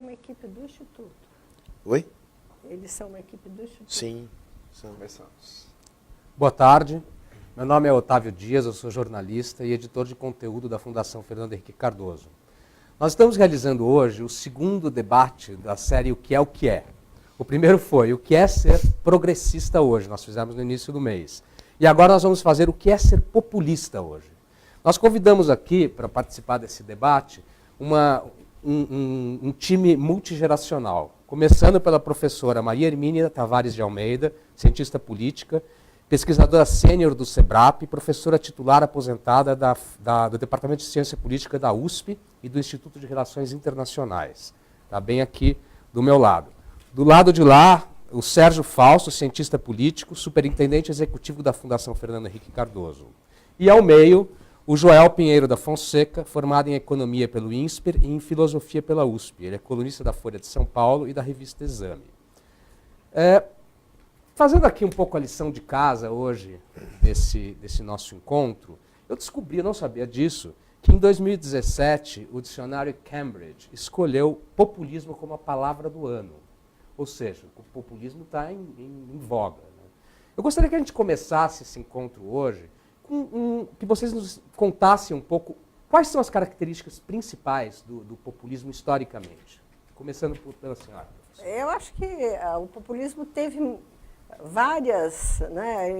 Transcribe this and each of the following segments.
Uma equipe do Instituto. Oi? Eles são uma equipe do Instituto. Sim. Boa tarde. Meu nome é Otávio Dias, eu sou jornalista e editor de conteúdo da Fundação Fernando Henrique Cardoso. Nós estamos realizando hoje o segundo debate da série O que é o que é. O primeiro foi o que é ser progressista hoje, nós fizemos no início do mês. E agora nós vamos fazer o que é ser populista hoje. Nós convidamos aqui, para participar desse debate, um time multigeracional, começando pela professora Maria Hermínia Tavares de Almeida, cientista política, pesquisadora sênior do SEBRAP, professora titular aposentada do Departamento de Ciência Política da USP e do Instituto de Relações Internacionais. Está bem aqui do meu lado. Do lado de lá, o Sérgio Fausto, cientista político, superintendente executivo da Fundação Fernando Henrique Cardoso. E ao meio, o Joel Pinheiro da Fonseca, formado em Economia pelo INSPER e em Filosofia pela USP. Ele é colunista da Folha de São Paulo e da revista Exame. Fazendo aqui um pouco a lição de casa hoje, desse nosso encontro, eu descobri, eu não sabia disso, que em 2017 o dicionário Cambridge escolheu populismo como a palavra do ano. Ou seja, o populismo está em voga. Né? Eu gostaria que a gente começasse esse encontro hoje que vocês nos contassem um pouco quais são as características principais do populismo historicamente. Começando pela senhora. Eu acho que o populismo teve várias, né,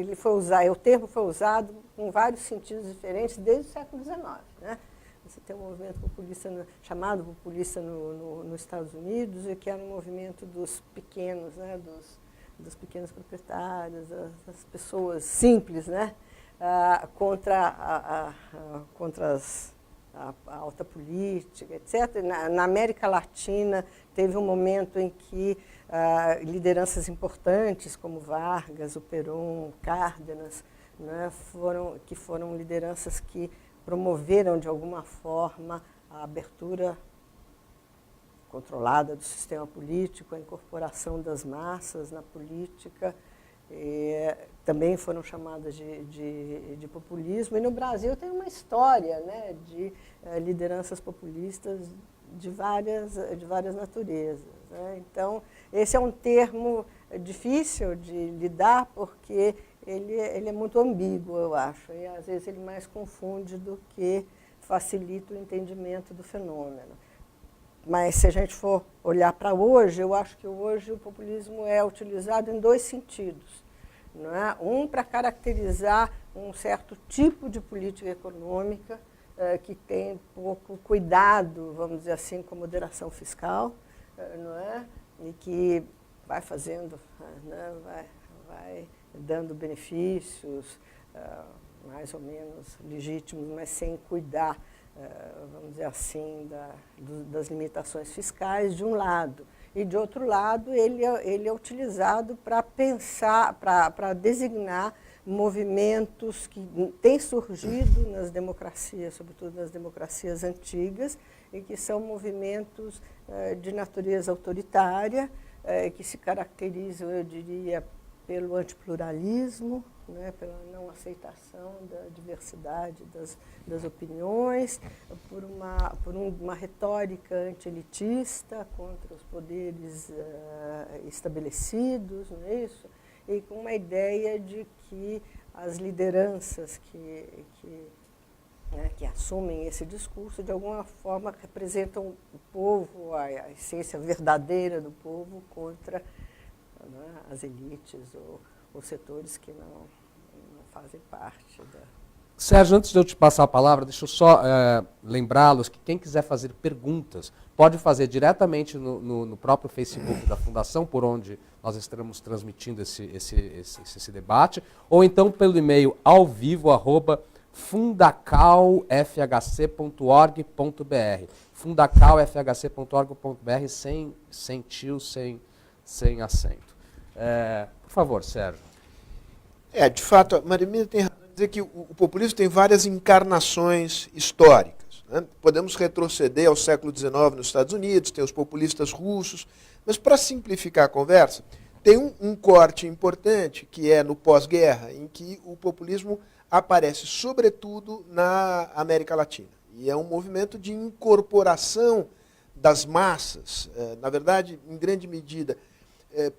o termo foi usado com vários sentidos diferentes desde o século XIX. Né? Você tem um movimento populista chamado populista nos Estados Unidos, que era um movimento dos pequenos, né, dos pequenos proprietários, das pessoas simples, né? Contra a alta política, etc. Na América Latina, teve um momento em que lideranças importantes, como Vargas, o Perón, Cárdenas, né, foram lideranças que promoveram, de alguma forma, a abertura controlada do sistema político, a incorporação das massas na política. Também foram chamadas de populismo. E no Brasil tem uma história, né, de lideranças populistas de várias naturezas. Né? Então, esse é um termo difícil de lidar porque ele é muito ambíguo, eu acho. E às vezes ele mais confunde do que facilita o entendimento do fenômeno. Mas se a gente for olhar para hoje, eu acho que hoje o populismo é utilizado em dois sentidos. Não é? Um, para caracterizar um certo tipo de política econômica que tem pouco cuidado, vamos dizer assim, com moderação fiscal, não é? E que vai fazendo, né? vai dando benefícios mais ou menos legítimos, mas sem cuidar, vamos dizer assim, das limitações fiscais, de um lado. E, de outro lado, ele é utilizado para pensar, para designar movimentos que têm surgido nas democracias, sobretudo nas democracias antigas, e que são movimentos de natureza autoritária, que se caracterizam, eu diria, pelo antipluralismo, né, pela não aceitação da diversidade das opiniões, por uma retórica anti-elitista contra os poderes estabelecidos, não é isso? E com uma ideia de que as lideranças que assumem esse discurso, de alguma forma, representam o povo, a essência verdadeira do povo, contra, né, as elites ou setores que não fazem parte da... Sérgio, antes de eu te passar a palavra, deixa eu só lembrá-los que quem quiser fazer perguntas pode fazer diretamente no próprio Facebook da Fundação, por onde nós estamos transmitindo esse debate, ou então pelo e-mail alvivo@fundacalfhc.org.br, fundacalfhc.org.br, sem tio, sem acento. Por favor, Sérgio. De fato, a Maria Hermínia tem razão em dizer que o populismo tem várias encarnações históricas. Né? Podemos retroceder ao século XIX nos Estados Unidos, tem os populistas russos, mas para simplificar a conversa, tem um corte importante que é no pós-guerra, em que o populismo aparece sobretudo na América Latina. E é um movimento de incorporação das massas, na verdade, em grande medida,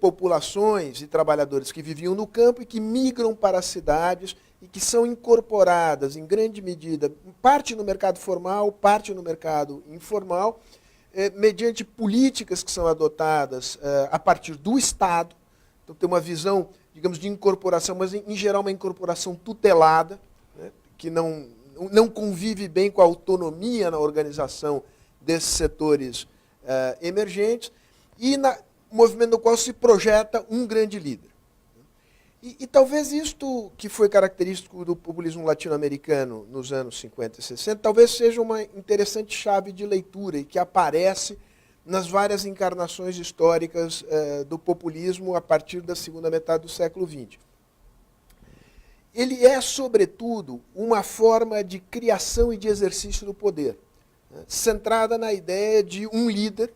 populações e trabalhadores que viviam no campo e que migram para as cidades e que são incorporadas, em grande medida, parte no mercado formal, parte no mercado informal, mediante políticas que são adotadas a partir do Estado. Então, tem uma visão, digamos, de incorporação, mas, em geral, uma incorporação tutelada, né, que não convive bem com a autonomia na organização desses setores emergentes, e movimento no qual se projeta um grande líder. E talvez isto que foi característico do populismo latino-americano nos anos 50 e 60, talvez seja uma interessante chave de leitura e que aparece nas várias encarnações históricas do populismo a partir da segunda metade do século XX. Ele é, sobretudo, uma forma de criação e de exercício do poder, né, centrada na ideia de um líder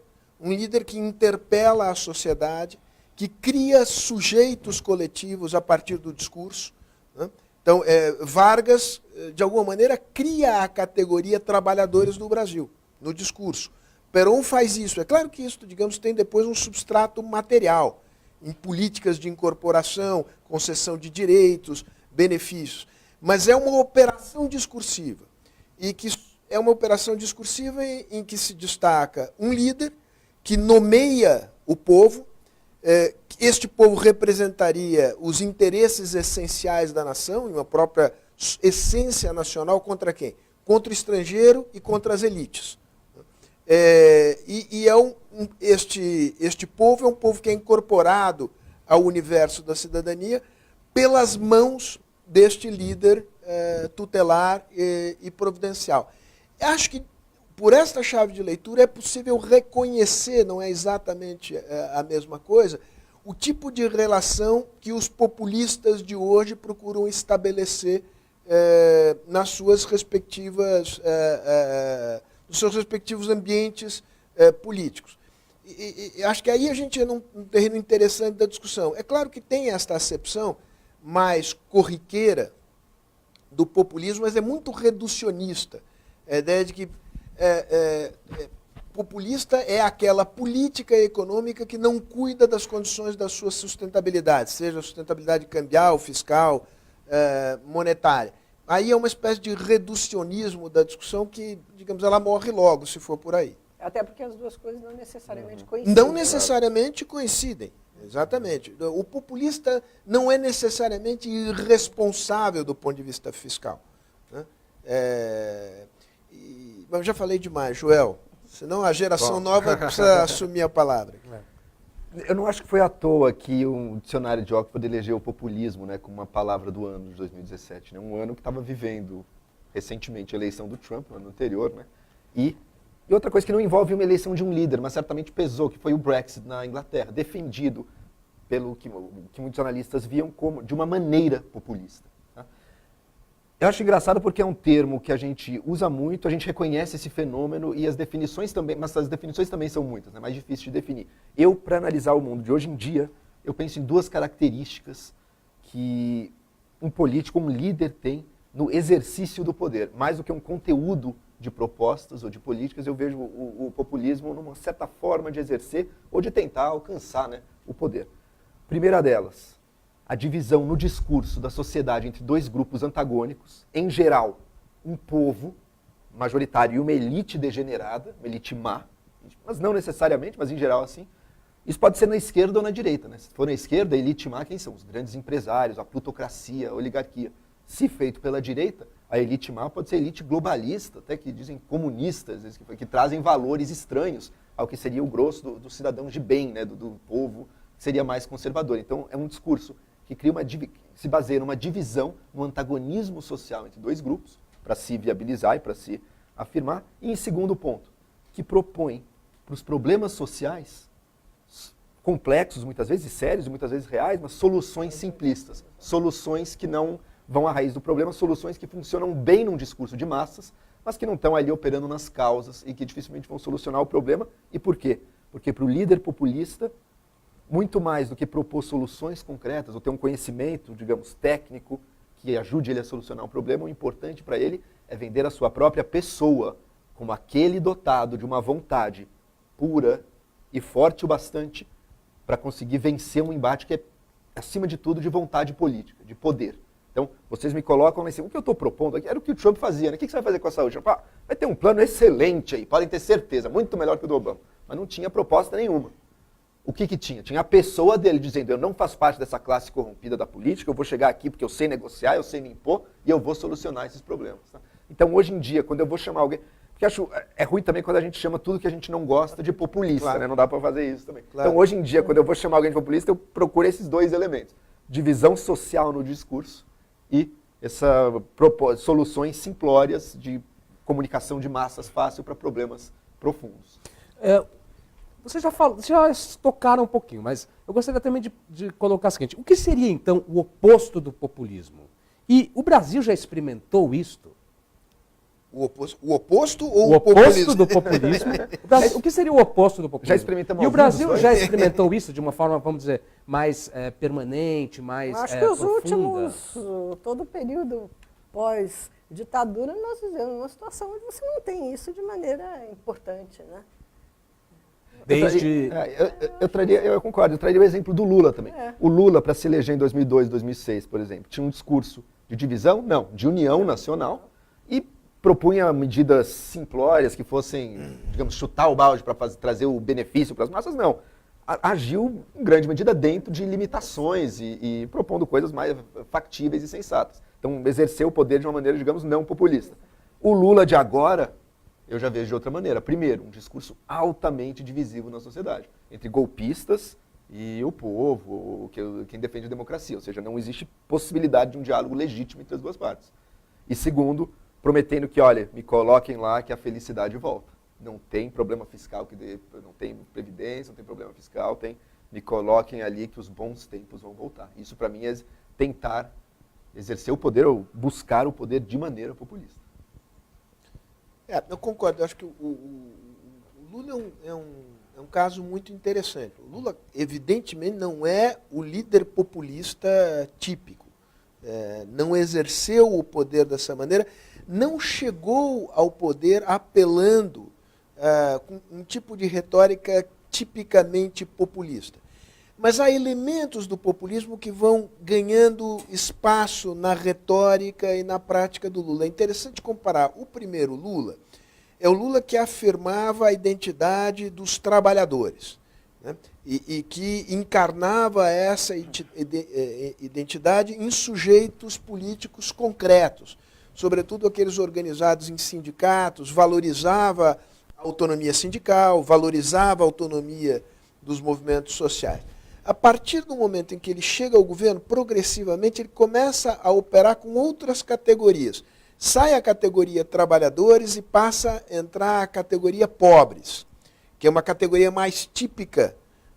que interpela a sociedade, que cria sujeitos coletivos a partir do discurso, né? Então, Vargas, de alguma maneira, cria a categoria trabalhadores do Brasil, no discurso. Perón faz isso. É claro que isso, digamos, tem depois um substrato material, em políticas de incorporação, concessão de direitos, benefícios. Mas é uma operação discursiva. E que é uma operação discursiva em que se destaca um líder que nomeia o povo. Este povo representaria os interesses essenciais da nação, em uma própria essência nacional, contra quem? Contra o estrangeiro e contra as elites. Este povo é um povo que é incorporado ao universo da cidadania pelas mãos deste líder tutelar e providencial. Acho que por esta chave de leitura é possível reconhecer, não é exatamente a mesma coisa, o tipo de relação que os populistas de hoje procuram estabelecer nos seus respectivos ambientes políticos. E acho que aí a gente é num terreno interessante da discussão. É claro que tem esta acepção mais corriqueira do populismo, mas é muito reducionista. A ideia de que populista é aquela política econômica que não cuida das condições da sua sustentabilidade, seja sustentabilidade cambial, fiscal, monetária. Aí é uma espécie de reducionismo da discussão que, digamos, ela morre logo, se for por aí. Até porque as duas coisas não necessariamente coincidem. Não necessariamente coincidem, exatamente. O populista não é necessariamente irresponsável do ponto de vista fiscal, né? Mas eu já falei demais, Joel. Senão a geração nova precisa assumir a palavra. Eu não acho que foi à toa que o dicionário de Oxford elegeu o populismo, né, como uma palavra do ano de 2017. Né? Um ano que estava vivendo recentemente a eleição do Trump, no ano anterior. Né? E outra coisa que não envolve uma eleição de um líder, mas certamente pesou, que foi o Brexit na Inglaterra, defendido pelo que muitos analistas viam como de uma maneira populista. Eu acho engraçado porque é um termo que a gente usa muito, a gente reconhece esse fenômeno e as definições também, mas as definições também são muitas, é mais difícil de definir. Eu, para analisar o mundo de hoje em dia, eu penso em duas características que um político, um líder tem no exercício do poder. Mais do que um conteúdo de propostas ou de políticas, eu vejo o populismo numa certa forma de exercer ou de tentar alcançar, né, o poder. Primeira delas, a divisão no discurso da sociedade entre dois grupos antagônicos, em geral, um povo majoritário e uma elite degenerada, uma elite má, mas não necessariamente, mas em geral assim. Isso pode ser na esquerda ou na direita. Né? Se for na esquerda, a elite má, quem são? Os grandes empresários, a plutocracia, a oligarquia. Se feito pela direita, a elite má pode ser elite globalista, até que dizem comunistas, que trazem valores estranhos ao que seria o grosso dos cidadãos de bem, né? do povo, que seria mais conservador. Então, é um discurso que se baseia numa divisão, no antagonismo social entre dois grupos, para se viabilizar e para se afirmar. E, em segundo ponto, que propõe para os problemas sociais, complexos muitas vezes, sérios e muitas vezes reais, mas soluções simplistas, soluções que não vão à raiz do problema, soluções que funcionam bem num discurso de massas, mas que não estão ali operando nas causas e que dificilmente vão solucionar o problema. E por quê? Porque para o líder populista, muito mais do que propor soluções concretas ou ter um conhecimento, digamos, técnico que ajude ele a solucionar um problema, o importante para ele é vender a sua própria pessoa como aquele dotado de uma vontade pura e forte o bastante para conseguir vencer um embate que é, acima de tudo, de vontade política, de poder. Então, vocês me colocam lá em cima. O que eu estou propondo aqui era o que o Trump fazia, né? O que você vai fazer com a saúde? Trump, vai ter um plano excelente aí, podem ter certeza, muito melhor que o do Obama. Mas não tinha proposta nenhuma. O que tinha? Tinha a pessoa dele dizendo, eu não faço parte dessa classe corrompida da política, eu vou chegar aqui porque eu sei negociar, eu sei me impor e eu vou solucionar esses problemas. Tá? Então, hoje em dia, quando eu vou chamar alguém... Porque acho é ruim também quando a gente chama tudo que a gente não gosta de populista, claro. Né? Não dá para fazer isso também. Claro. Então, hoje em dia, quando eu vou chamar alguém de populista, eu procuro esses dois elementos. Divisão social no discurso e soluções simplórias de comunicação de massas fácil para problemas profundos. Vocês já tocaram um pouquinho, mas eu gostaria também de colocar o seguinte, o que seria então o oposto do populismo? E o Brasil já experimentou isto? O oposto ou o oposto do populismo? O que seria o oposto do populismo? Já experimentamos. E o Brasil já experimentou isso de uma forma, vamos dizer, mais permanente, mais profunda? Acho que os últimos, todo o período pós-ditadura, nós vivemos uma situação onde você não tem isso de maneira importante, né? Eu concordo, eu traria o exemplo do Lula também. O Lula, para se eleger em 2002, 2006, por exemplo, tinha um discurso de divisão? Não, de união nacional e propunha medidas simplórias que fossem, digamos, chutar o balde para trazer o benefício para as massas, não. Agiu, em grande medida, dentro de limitações e propondo coisas mais factíveis e sensatas. Então, exerceu o poder de uma maneira, digamos, não populista. O Lula de agora, eu já vejo de outra maneira. Primeiro, um discurso altamente divisivo na sociedade, entre golpistas e o povo, quem defende a democracia. Ou seja, não existe possibilidade de um diálogo legítimo entre as duas partes. E segundo, prometendo que, olha, me coloquem lá que a felicidade volta. Não tem problema fiscal, não tem previdência, não tem problema fiscal, me coloquem ali que os bons tempos vão voltar. Isso, para mim, é tentar exercer o poder ou buscar o poder de maneira populista. Eu concordo. Eu acho que o Lula é um caso muito interessante. O Lula, evidentemente, não é o líder populista típico. Não exerceu o poder dessa maneira, não chegou ao poder apelando com um tipo de retórica tipicamente populista. Mas há elementos do populismo que vão ganhando espaço na retórica e na prática do Lula. É interessante comparar o primeiro Lula, é o Lula que afirmava a identidade dos trabalhadores, né? E que encarnava essa identidade em sujeitos políticos concretos, sobretudo aqueles organizados em sindicatos, valorizava a autonomia sindical, valorizava a autonomia dos movimentos sociais. A partir do momento em que ele chega ao governo, progressivamente ele começa a operar com outras categorias. Sai a categoria trabalhadores e passa a entrar a categoria pobres, que é uma categoria mais típica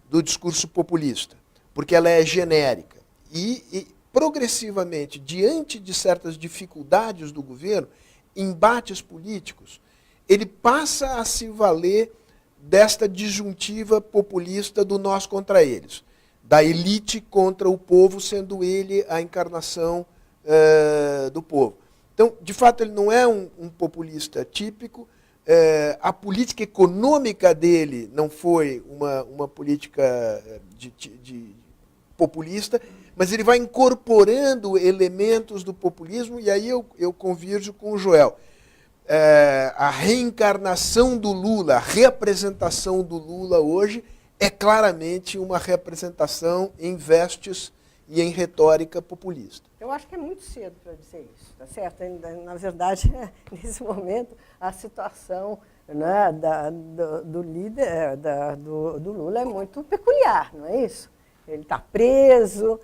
do discurso populista, porque ela é genérica. E progressivamente, diante de certas dificuldades do governo, embates políticos, ele passa a se valer desta disjuntiva populista do nós contra eles, da elite contra o povo, sendo ele a encarnação do povo. Então, de fato, ele não é um populista típico. A política econômica dele não foi uma política de populista, mas ele vai incorporando elementos do populismo, e aí eu convirjo com o Joel. A reencarnação do Lula, a representação do Lula hoje é claramente uma representação em vestes e em retórica populista. Eu acho que é muito cedo para dizer isso, tá certo? Na verdade, nesse momento, a situação, né, do líder, do Lula é muito peculiar, não é isso? Ele está preso,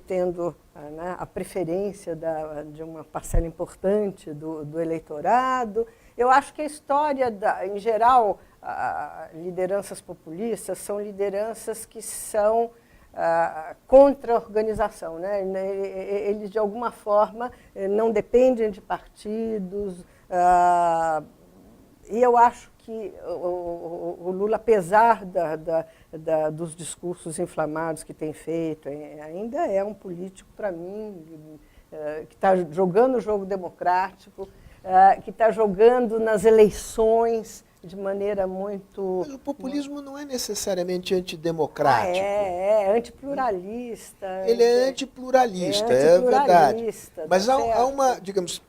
tendo, né, a preferência de uma parcela importante do eleitorado. Eu acho que a história, em geral, lideranças populistas são lideranças que são contra a organização, né? Eles, de alguma forma, não dependem de partidos. E eu acho que o Lula, apesar dos discursos inflamados que tem feito, ainda é um político, para mim, que está jogando o jogo democrático, que está jogando nas eleições de maneira muito... Mas o populismo não é necessariamente antidemocrático. É antipluralista. Ele é antipluralista, é verdade. Mas há uma, digamos,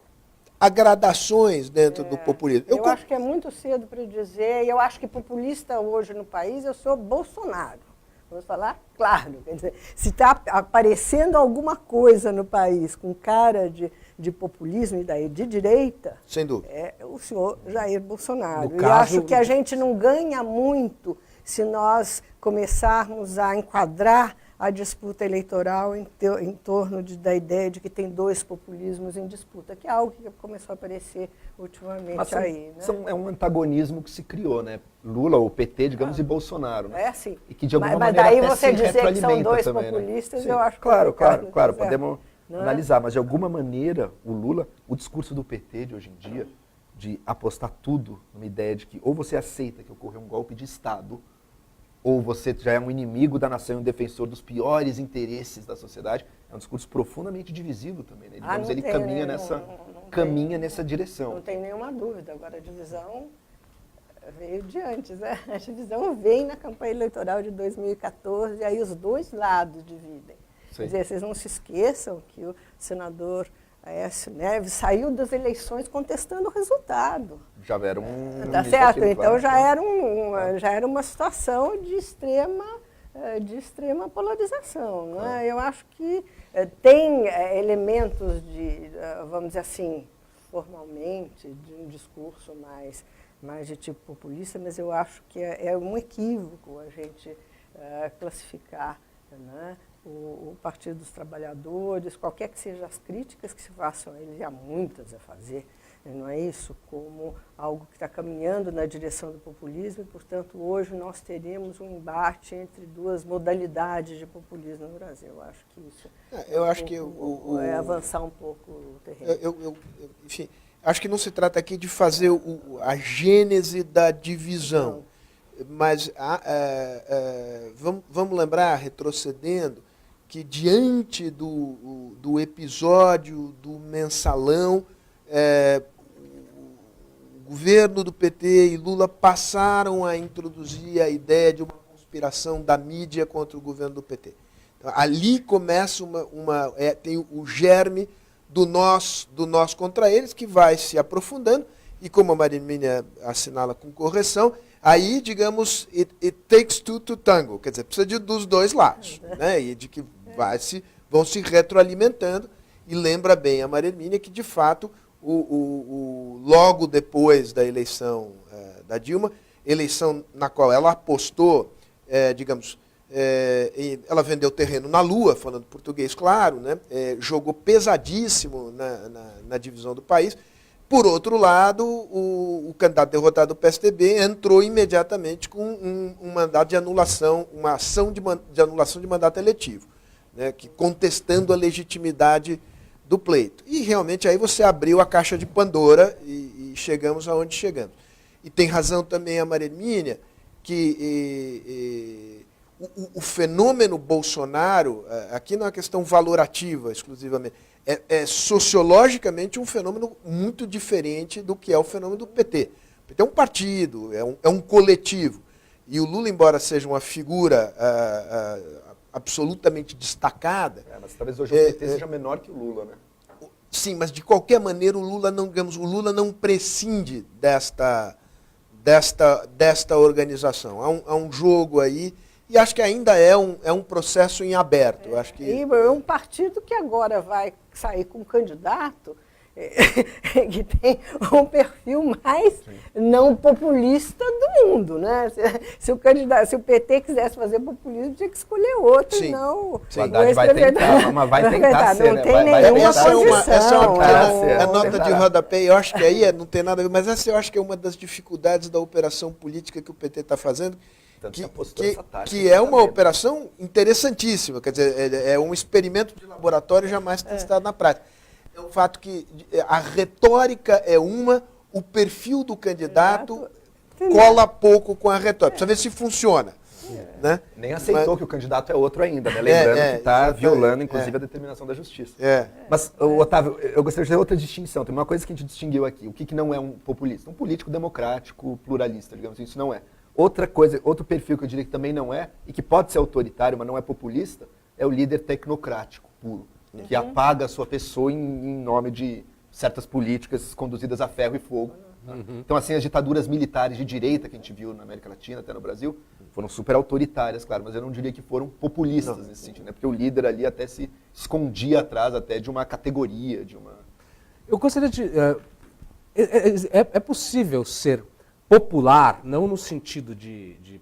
há gradações dentro do populismo. Eu acho que é muito cedo para dizer, e eu acho que populista hoje no país, eu sou Bolsonaro. Vamos falar claro. Quer dizer, se está aparecendo alguma coisa no país com cara de populismo e daí de direita, sem dúvida, é o senhor Jair Bolsonaro. No E acho que a gente não ganha muito se nós começarmos a enquadrar a disputa eleitoral em torno da ideia de que tem dois populismos em disputa, que é algo que começou a aparecer ultimamente aí. Né? É um antagonismo que se criou, né? Lula, o PT, digamos, e Bolsonaro. Né? É sim. E que de alguma mas maneira daí até você se dizer que são dois também, populistas, né? eu acho claro, complicado. podemos analisar, mas de alguma maneira o Lula, o discurso do PT de hoje em dia, de apostar tudo numa ideia de que ou você aceita que ocorreu um golpe de Estado, ou você já é um inimigo da nação e um defensor dos piores interesses da sociedade, é um discurso profundamente divisivo também. Né? Digamos, ele caminha nessa direção. Não tem nenhuma dúvida. Agora, a divisão veio de antes. Né? A divisão vem na campanha eleitoral de 2014, e aí os dois lados dividem. Sim. Quer dizer, vocês não se esqueçam que o senador Aécio Neves saiu das eleições contestando o resultado. Já era um... Tá certo? Então claro, já era uma situação de extrema polarização. Né? Eu acho que tem elementos de, vamos dizer assim, formalmente, de um discurso mais de tipo populista, mas eu acho que é um equívoco a gente classificar, né, o Partido dos Trabalhadores, qualquer que sejam as críticas que se façam a ele, há muitas a fazer, não é isso, como algo que está caminhando na direção do populismo, e, portanto, hoje nós teremos um embate entre duas modalidades de populismo no Brasil. Eu acho que isso é avançar um pouco o terreno. Enfim, acho que não se trata aqui de fazer a gênese da divisão, mas vamos lembrar, retrocedendo, que diante do episódio do Mensalão, o governo do PT e Lula passaram a introduzir a ideia de uma conspiração da mídia contra o governo do PT. Então, ali começa tem o germe do nós contra eles, que vai se aprofundando, e como a Maria Hermínia assinala com correção, aí, digamos, it takes two to tango, quer dizer, precisa dos dois lados, né? E de que vão se retroalimentando, e lembra bem a Maria Hermínia que, de fato, logo depois da eleição da Dilma, eleição na qual ela apostou, ela vendeu terreno na Lua, falando português claro, né? Jogou pesadíssimo na divisão do país. Por outro lado, o candidato derrotado do PSDB entrou imediatamente com um mandato de anulação, uma ação de anulação de mandato eletivo, né? Que contestando a legitimidade do pleito. E realmente aí você abriu a caixa de Pandora e chegamos aonde chegamos. E tem razão também a Maria Hermínia que o fenômeno Bolsonaro, aqui não é uma questão valorativa exclusivamente, é sociologicamente um fenômeno muito diferente do que é o fenômeno do PT. O PT é um partido, é um coletivo. E o Lula, embora seja uma figura absolutamente destacada... mas talvez hoje o PT seja menor que o Lula, né? Sim, mas de qualquer maneira o Lula não prescinde desta organização. Há um jogo aí, e acho que ainda é um processo em aberto. Eu acho que... E é um partido que agora vai sair com um candidato que tem um perfil mais não populista do mundo, né? Se o PT quisesse fazer populismo, tinha que escolher outro, sim, não. Sim. O Haddad vai tentar, mas vai tentar ser, não tem nenhuma posição. Essa é uma pequena nota de rodapé, eu acho que aí não tem nada a ver, mas essa eu acho que é uma das dificuldades da operação política que o PT está fazendo, que é uma operação interessantíssima, quer dizer, é um experimento de laboratório jamais testado na prática. É o fato que a retórica é o perfil do candidato cola pouco com a retórica. Precisa ver se funciona. Né? Nem aceitou que o candidato é outro ainda, né? Lembrando que está violando, inclusive, a determinação da justiça. Mas, Otávio, eu gostaria de fazer outra distinção. Tem uma coisa que a gente distinguiu aqui. O que não é um populista? Um político democrático, pluralista, digamos assim, isso não é. Outra coisa, outro perfil que eu diria que também não é, e que pode ser autoritário, mas não é populista, é o líder tecnocrático puro, que apaga a sua pessoa em nome de certas políticas conduzidas a ferro e fogo. Então, assim, as ditaduras militares de direita que a gente viu na América Latina, até no Brasil, foram super autoritárias, claro, mas eu não diria que foram populistas nesse sentido, né? Porque o líder ali até se escondia atrás até de uma categoria, de uma... Eu gostaria de... É possível ser popular, não no sentido de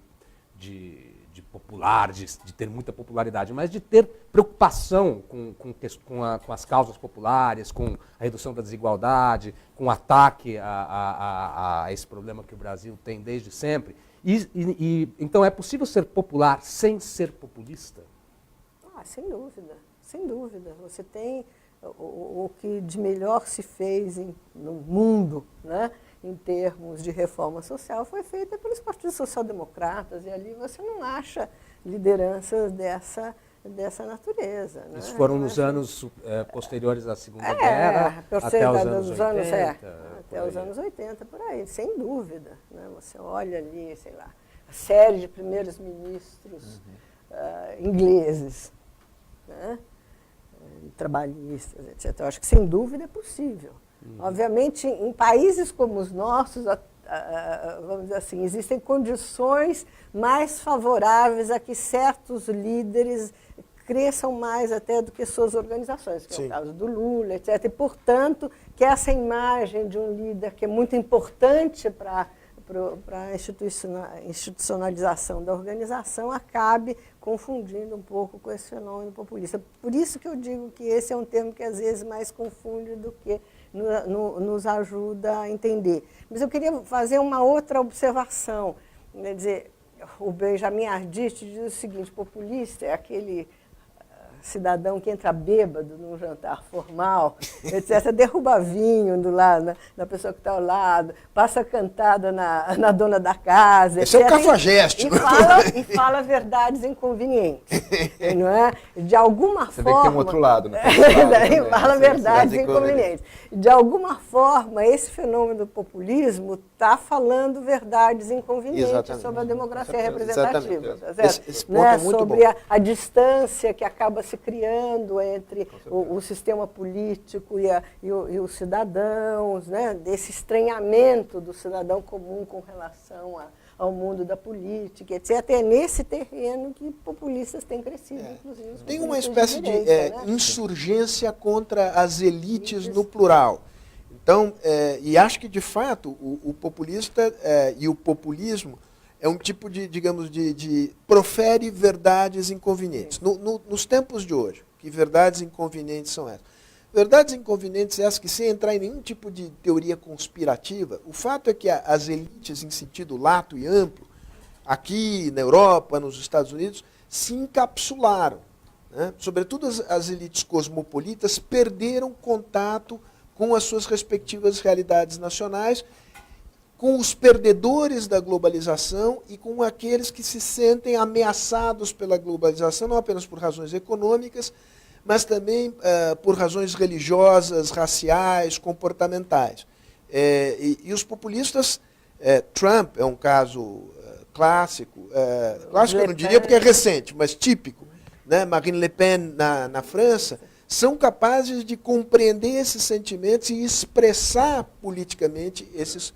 popular, de ter muita popularidade, mas de ter preocupação com as causas populares, com a redução da desigualdade, com o ataque a esse problema que o Brasil tem desde sempre. Então é possível ser popular sem ser populista? Sem dúvida, sem dúvida. Você tem o que de melhor se fez no mundo, né? Em termos de reforma social, foi feita pelos partidos social-democratas, e ali você não acha lideranças dessa natureza. Né? Isso foram nos anos posteriores à Segunda Guerra, até os anos 80. Até os anos 80, por aí, sem dúvida. Né? Você olha ali, sei lá, a série de primeiros ministros ingleses, né? Trabalhistas, etc. Eu acho que, sem dúvida, é possível. Obviamente, em países como os nossos, vamos dizer assim, existem condições mais favoráveis a que certos líderes cresçam mais até do que suas organizações, que é o caso do Lula, etc. E, portanto, que essa imagem de um líder que é muito importante para a institucionalização da organização acabe confundindo um pouco com esse fenômeno populista. Por isso que eu digo que esse é um termo que às vezes mais confunde do que nos ajuda a entender. Mas eu queria fazer uma outra observação. Quer dizer, o Benjamin Arditi diz o seguinte: populista é aquele cidadão que entra bêbado num jantar formal, etc., derruba vinho do lado, da pessoa que está ao lado, passa cantada na dona da casa, esse etc., é o cafajeste. E fala verdades inconvenientes. Não é? De alguma Você forma... vê que tem um outro lado, né? Daí fala verdades inconvenientes. De alguma forma, esse fenômeno do populismo está falando verdades inconvenientes sobre a democracia representativa. Tá certo? Esse ponto é muito sobre bom. a distância que acaba se criando entre o sistema político e os cidadãos, né? Desse estranhamento do cidadão comum com relação ao mundo da política, etc. É nesse terreno que populistas têm crescido, inclusive. Tem uma espécie de insurgência contra as elites no plural. Então, e acho que, de fato, o populista e o populismo é um tipo de, digamos, de profere verdades inconvenientes. Nos tempos de hoje, que verdades inconvenientes são essas? Verdades inconvenientes essas que, sem entrar em nenhum tipo de teoria conspirativa, o fato é que as elites, em sentido lato e amplo, aqui na Europa, nos Estados Unidos, se encapsularam. Né? Sobretudo as elites cosmopolitas perderam contato com as suas respectivas realidades nacionais, com os perdedores da globalização e com aqueles que se sentem ameaçados pela globalização, não apenas por razões econômicas, mas também por razões religiosas, raciais, comportamentais. E os populistas, Trump é um caso clássico, clássico eu não diria porque é recente, mas típico, né? Marine Le Pen na França, são capazes de compreender esses sentimentos e expressar politicamente esses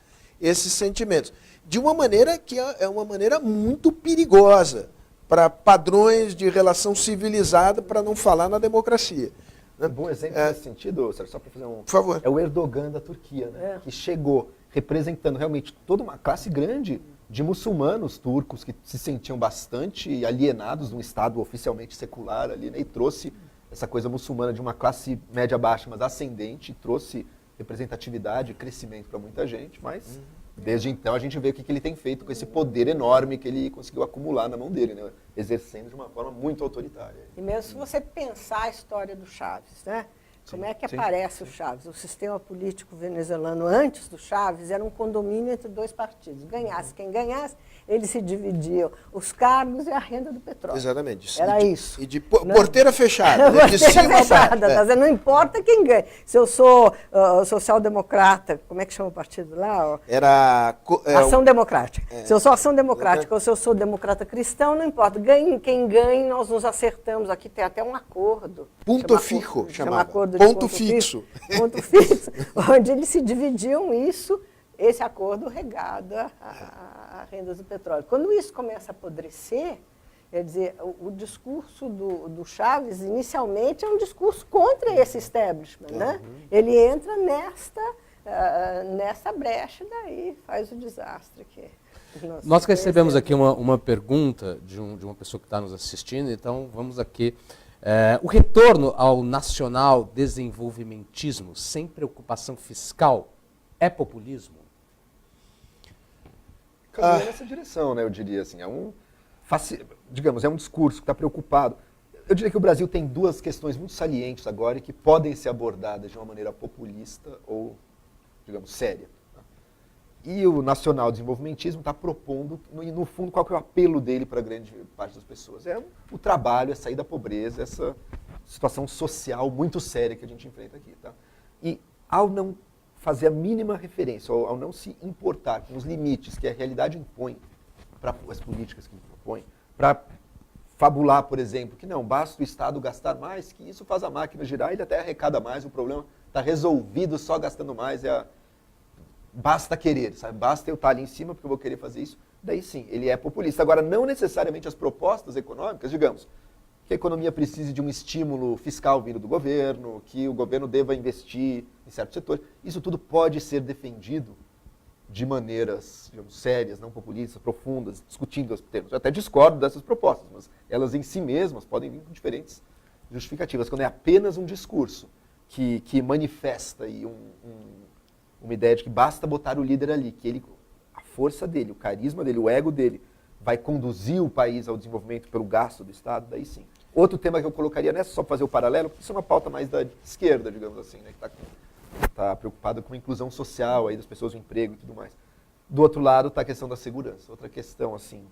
sentimentos, de uma maneira que é uma maneira muito perigosa para padrões de relação civilizada, para não falar na democracia. Um bom exemplo nesse sentido, só para fazer um... Por favor. É o Erdogan da Turquia, né? Que chegou representando realmente toda uma classe grande de muçulmanos turcos que se sentiam bastante alienados de um Estado oficialmente secular ali, né? E trouxe essa coisa muçulmana de uma classe média-baixa, mas ascendente, trouxe representatividade e crescimento para muita gente, mas desde então a gente vê o que ele tem feito com esse poder enorme que ele conseguiu acumular na mão dele, né? Exercendo de uma forma muito autoritária. E mesmo se você pensar a história do Chaves, né? Como é que sim, aparece o Chávez? O sistema político venezuelano antes do Chávez era um condomínio entre dois partidos. Ganhasse quem ganhasse, eles se dividiam os cargos e a renda do petróleo. Exatamente. Era isso. E de porteira fechada. Porteira de cima a fechada, baixo. tá dizendo, não importa quem ganha. Se eu sou social-democrata, como é que chama o partido lá? Era... Ação Democrática. Se eu sou Ação Democrática ou se eu sou democrata cristão, não importa. Ganhe quem ganhe, nós nos acertamos. Aqui tem até um acordo. Ponto fijo, chama acordo de ponto fixo. Ponto fixo, onde eles se dividiam isso, esse acordo regado a rendas do petróleo. Quando isso começa a apodrecer, quer dizer, o discurso do Chávez, inicialmente, é um discurso contra esse establishment, né? Ele entra nessa brecha, daí faz o desastre que nós recebemos aqui uma pergunta de uma pessoa que está nos assistindo, então vamos aqui. O retorno ao nacional desenvolvimentismo sem preocupação fiscal é populismo? Caminha nessa direção, né, eu diria assim. Digamos, é um discurso que está preocupado. Eu diria que o Brasil tem duas questões muito salientes agora e que podem ser abordadas de uma maneira populista ou, digamos, séria. E o nacional desenvolvimentismo está propondo, no fundo, qual que é o apelo dele para a grande parte das pessoas. É o trabalho, é sair da pobreza, essa situação social muito séria que a gente enfrenta aqui. Tá? E ao não fazer a mínima referência, ao não se importar com os limites que a realidade impõe, para as políticas que propõe, para fabular, por exemplo, que não, basta o Estado gastar mais, que isso faz a máquina girar, ele até arrecada mais, o problema está resolvido só gastando mais, basta querer, sabe? Basta eu estar ali em cima porque eu vou querer fazer isso. Daí sim, ele é populista. Agora, não necessariamente as propostas econômicas, digamos, que a economia precise de um estímulo fiscal vindo do governo, que o governo deva investir em certos setores. Isso tudo pode ser defendido de maneiras, digamos, sérias, não populistas, profundas, discutindo os termos. Eu até discordo dessas propostas, mas elas em si mesmas podem vir com diferentes justificativas. Quando é apenas um discurso que manifesta aí uma ideia de que basta botar o líder ali, que a força dele, o carisma dele, o ego dele, vai conduzir o país ao desenvolvimento pelo gasto do Estado, daí sim. Outro tema que eu colocaria nessa, só para fazer o paralelo, porque isso é uma pauta mais da esquerda, digamos assim, né, que está preocupada com a inclusão social aí das pessoas, o emprego e tudo mais. Do outro lado está a questão da segurança. Outra questão assim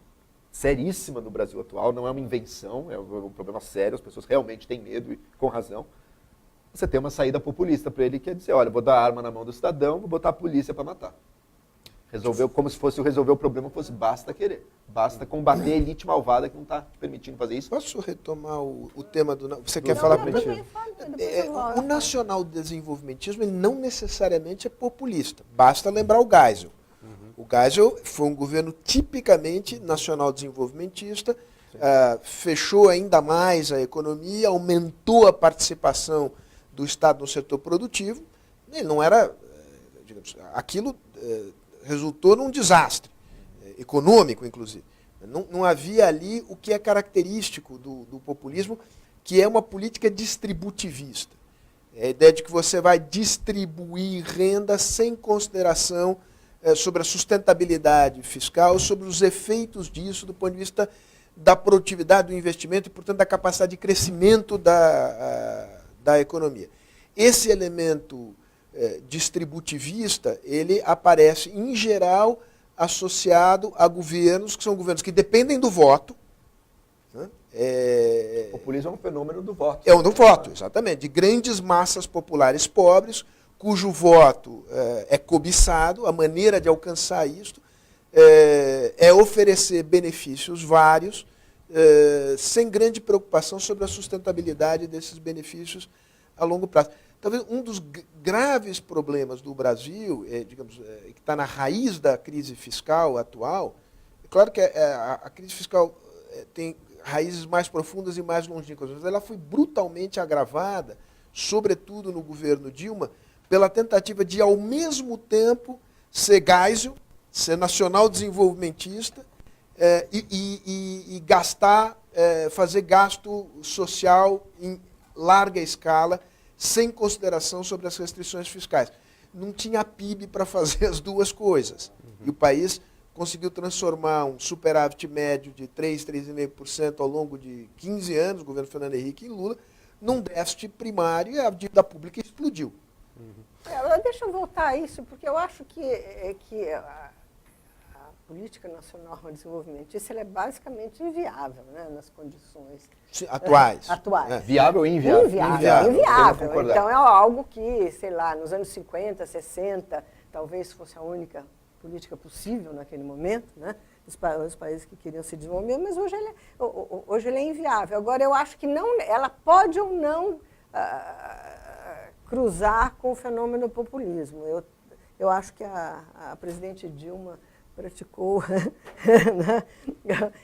seríssima no Brasil atual, não é uma invenção, é um problema sério, as pessoas realmente têm medo e com razão. Você tem uma saída populista para ele, que é dizer, olha, vou dar a arma na mão do cidadão, vou botar a polícia para matar. Resolveu, como se fosse resolver o problema, fosse basta querer. Basta combater a elite malvada que não está permitindo fazer isso. Posso retomar o tema do... Você quer falar primeiro? O nacional desenvolvimentismo ele não necessariamente é populista. Basta lembrar o Geisel. O Geisel foi um governo tipicamente nacional desenvolvimentista, fechou ainda mais a economia, aumentou a participação do Estado no setor produtivo. Ele não era... digamos, aquilo resultou num desastre, econômico, inclusive. Não havia ali o que é característico do populismo, que é uma política distributivista. É a ideia de que você vai distribuir renda sem consideração sobre a sustentabilidade fiscal, sobre os efeitos disso do ponto de vista da produtividade do investimento e, portanto, da capacidade de crescimento da economia. Esse elemento distributivista, ele aparece, em geral, associado a governos que são governos que dependem do voto. Né? O populismo é um fenômeno do voto. É um do voto, exatamente. De grandes massas populares pobres, cujo voto é cobiçado, a maneira de alcançar isto é oferecer benefícios vários, sem grande preocupação sobre a sustentabilidade desses benefícios a longo prazo. Talvez um dos graves problemas do Brasil, que está na raiz da crise fiscal atual, é claro que a crise fiscal tem raízes mais profundas e mais longínquas, mas ela foi brutalmente agravada, sobretudo no governo Dilma, pela tentativa de, ao mesmo tempo, ser Geisel, ser nacional desenvolvimentista e gastar, fazer gasto social em larga escala, sem consideração sobre as restrições fiscais. Não tinha PIB para fazer as duas coisas. E o país conseguiu transformar um superávit médio de 3,5% ao longo de 15 anos, o governo Fernando Henrique e Lula, num déficit primário e a dívida pública explodiu. Deixa eu voltar a isso, porque eu acho que a política nacional de desenvolvimento, isso ela é basicamente inviável, né, nas condições Atuais. atuais. Viável ou inviável? Inviável. Então é algo que, sei lá, nos anos 50, 60, talvez fosse a única política possível naquele momento, né? Os países que queriam se desenvolver, mas hoje ele é inviável. Agora, eu acho que não, ela pode ou não cruzar com o fenômeno populismo. Eu acho que a presidente Dilma praticou né,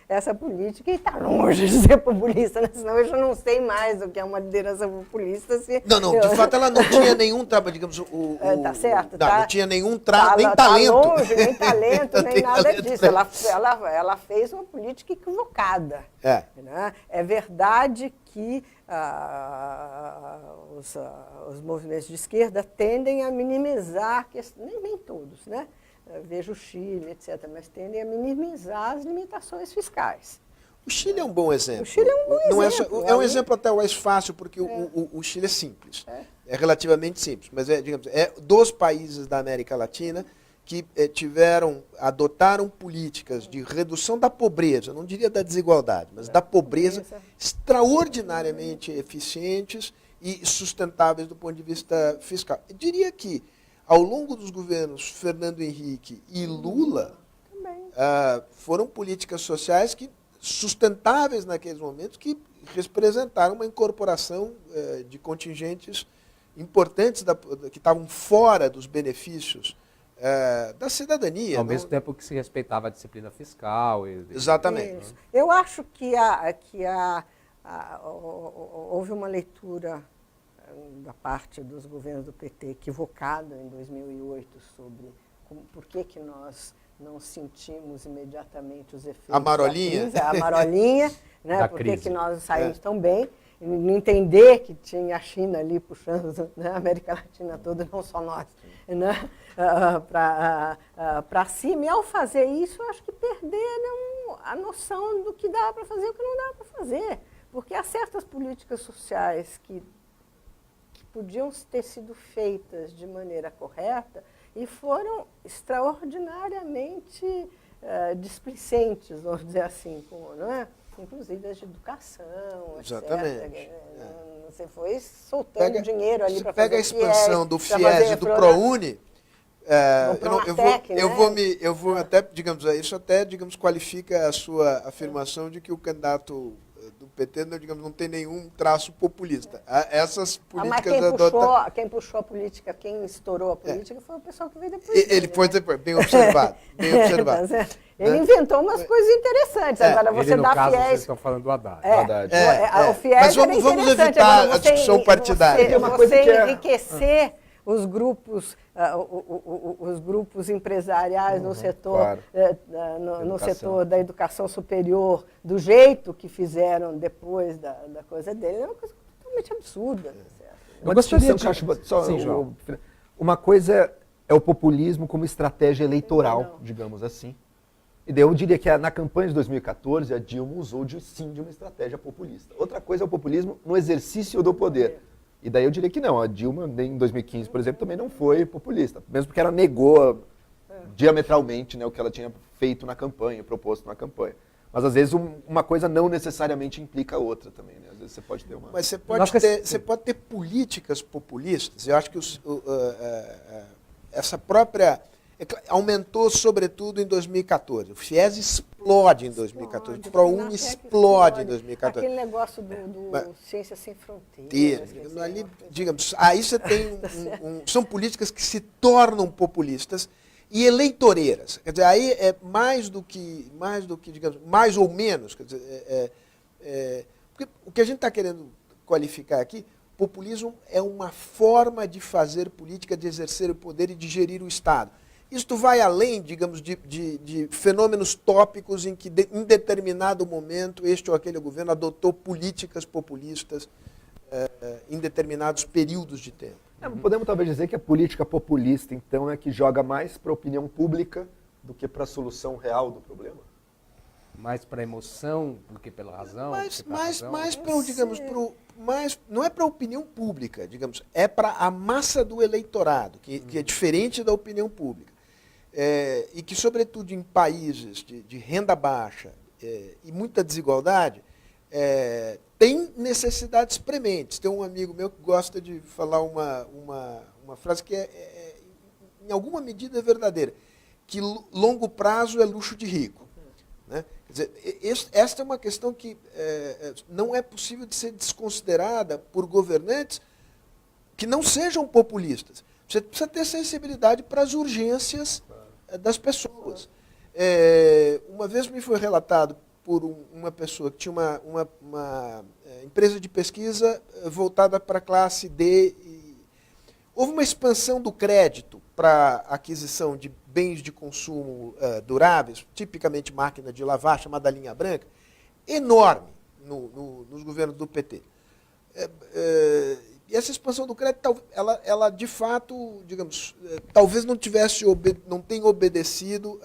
essa política e está longe de ser populista, né? Senão eu já não sei mais o que é uma liderança populista. Não, de fato ela não tinha nenhum trabalho, digamos, tá certo, não tinha nenhum nem tá talento. Longe, nem talento, nem nada talento, disso. Ela fez uma política equivocada. Né? É verdade que os movimentos de esquerda tendem a minimizar, nem todos, né? Vejo o Chile, etc., mas tendem a minimizar as limitações fiscais. O Chile é um bom exemplo. O Chile é um bom exemplo. É um exemplo até mais fácil, porque o Chile é simples. É relativamente simples, mas digamos, é dos países da América Latina que adotaram políticas de redução da pobreza, não diria da desigualdade, mas da pobreza extraordinariamente eficientes e sustentáveis do ponto de vista fiscal. Eu diria que ao longo dos governos Fernando Henrique e Lula, foram políticas sociais sustentáveis naqueles momentos que representaram uma incorporação de contingentes importantes que estavam fora dos benefícios da cidadania. Ao mesmo tempo que se respeitava a disciplina fiscal. Exatamente. Isso. Eu acho que houve uma leitura da parte dos governos do PT equivocada em 2008 sobre por que nós não sentimos imediatamente os efeitos da crise, a marolinha, né? Por que nós saímos tão bem, e não entender que tinha a China ali puxando, né, a América Latina toda, não só nós, né, para cima. E ao fazer isso, eu acho que perderam a noção do que dá para fazer e o que não dá para fazer. Porque há certas políticas sociais que podiam ter sido feitas de maneira correta e foram extraordinariamente displicentes, vamos dizer assim, não é? Inclusive as de educação, exatamente. Etc. Você foi soltando dinheiro ali para fazer. Pega a expansão do FIES e do ProUni. Eu vou até, digamos, isso até, digamos, qualifica a sua afirmação de que o candidato do PT, não tem nenhum traço populista. Essas políticas quem puxou a política, quem estourou a política foi o pessoal que veio depois. Ele foi depois, bem observado. Bem observado. Ele inventou umas coisas interessantes. Agora você dá caso, FIES. Vocês estão falando do Haddad. O FIES mas vamos evitar a discussão partidária. Você enriquecer os grupos empresariais no setor, no setor da educação superior, do jeito que fizeram depois da coisa dele, é uma coisa totalmente absurda. Uma distinção que eu acho... Uma coisa é o populismo como estratégia eleitoral, digamos assim. E daí eu diria que na campanha de 2014, a Dilma usou de uma estratégia populista. Outra coisa é o populismo no exercício do poder. E daí eu diria que não, a Dilma em 2015, por exemplo, também não foi populista, mesmo porque ela negou diametralmente, né, o que ela tinha feito na campanha, proposto na campanha. Mas às vezes uma coisa não necessariamente implica a outra também, né? Às vezes você pode ter uma... Mas você pode ter políticas populistas, eu acho que essa própria... aumentou sobretudo em 2014. O FIES explode em 2014. O ProUni explode em 2014. Aquele negócio do Ciência Sem Fronteiras. Ali, digamos, aí você tem são políticas que se tornam populistas e eleitoreiras. Quer dizer, aí é mais do que digamos, mais ou menos. Quer dizer, porque o que a gente está querendo qualificar aqui, populismo é uma forma de fazer política, de exercer o poder e de gerir o Estado. Isto vai além, digamos, de fenômenos tópicos em que, em determinado momento, este ou aquele governo adotou políticas populistas em determinados períodos de tempo. Podemos talvez dizer que a política populista, então, é que joga mais para a opinião pública do que para a solução real do problema? Mais para emoção do que pela razão? Mais para, digamos, não é para a opinião pública, digamos, é para a massa do eleitorado, que é diferente da opinião pública. E que, sobretudo em países de renda baixa e muita desigualdade, tem necessidades prementes. Tem um amigo meu que gosta de falar uma frase que em alguma medida é verdadeira, que longo prazo é luxo de rico. Né? Quer dizer, esta é uma questão que não é possível de ser desconsiderada por governantes que não sejam populistas. Você precisa ter sensibilidade para as urgências das pessoas. Uma vez me foi relatado por uma pessoa que tinha uma empresa de pesquisa voltada para a classe D. Houve uma expansão do crédito para aquisição de bens de consumo duráveis, tipicamente máquina de lavar, chamada linha branca, enorme nos governos do PT. E essa expansão do crédito, ela de fato, digamos, talvez não tenha obedecido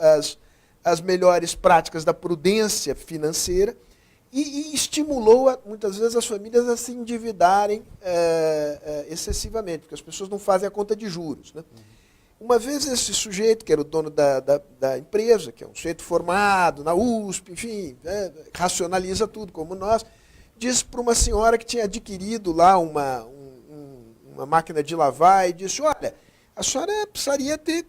às melhores práticas da prudência financeira e estimulou, muitas vezes, as famílias a se endividarem excessivamente, porque as pessoas não fazem a conta de juros. Né? Uma vez esse sujeito, que era o dono da empresa, que é um sujeito formado na USP, enfim, racionaliza tudo como nós, disse para uma senhora que tinha adquirido lá uma máquina de lavar e disse, olha, a senhora precisaria ter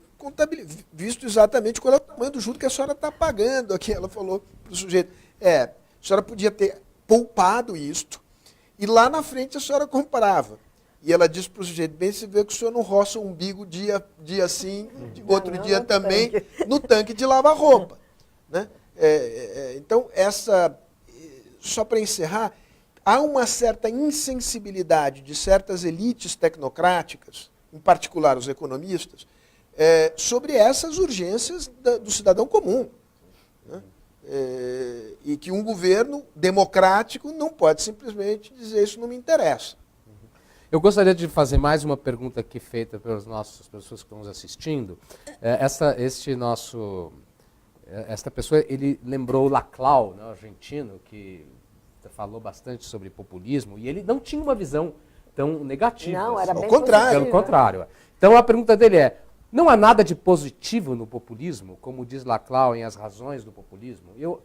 visto exatamente qual é o tamanho do juro que a senhora está pagando aqui. Ela falou para o sujeito, a senhora podia ter poupado isto e lá na frente a senhora comprava. E ela disse para o sujeito, bem, você vê que o senhor não roça o umbigo dia sim, outro dia também, no tanque de lavar roupa. Né? Então, só para encerrar, há uma certa insensibilidade de certas elites tecnocráticas, em particular os economistas, sobre essas urgências do cidadão comum. Né? E que um governo democrático não pode simplesmente dizer isso não me interessa. Eu gostaria de fazer mais uma pergunta aqui feita pelas nossas pessoas que estão nos assistindo. Esta pessoa, ele lembrou Laclau, né, argentino, que falou bastante sobre populismo, e ele não tinha uma visão tão negativa. Não, era bem contrário. Pelo contrário. Então a pergunta dele é, não há nada de positivo no populismo, como diz Laclau em As Razões do Populismo? Eu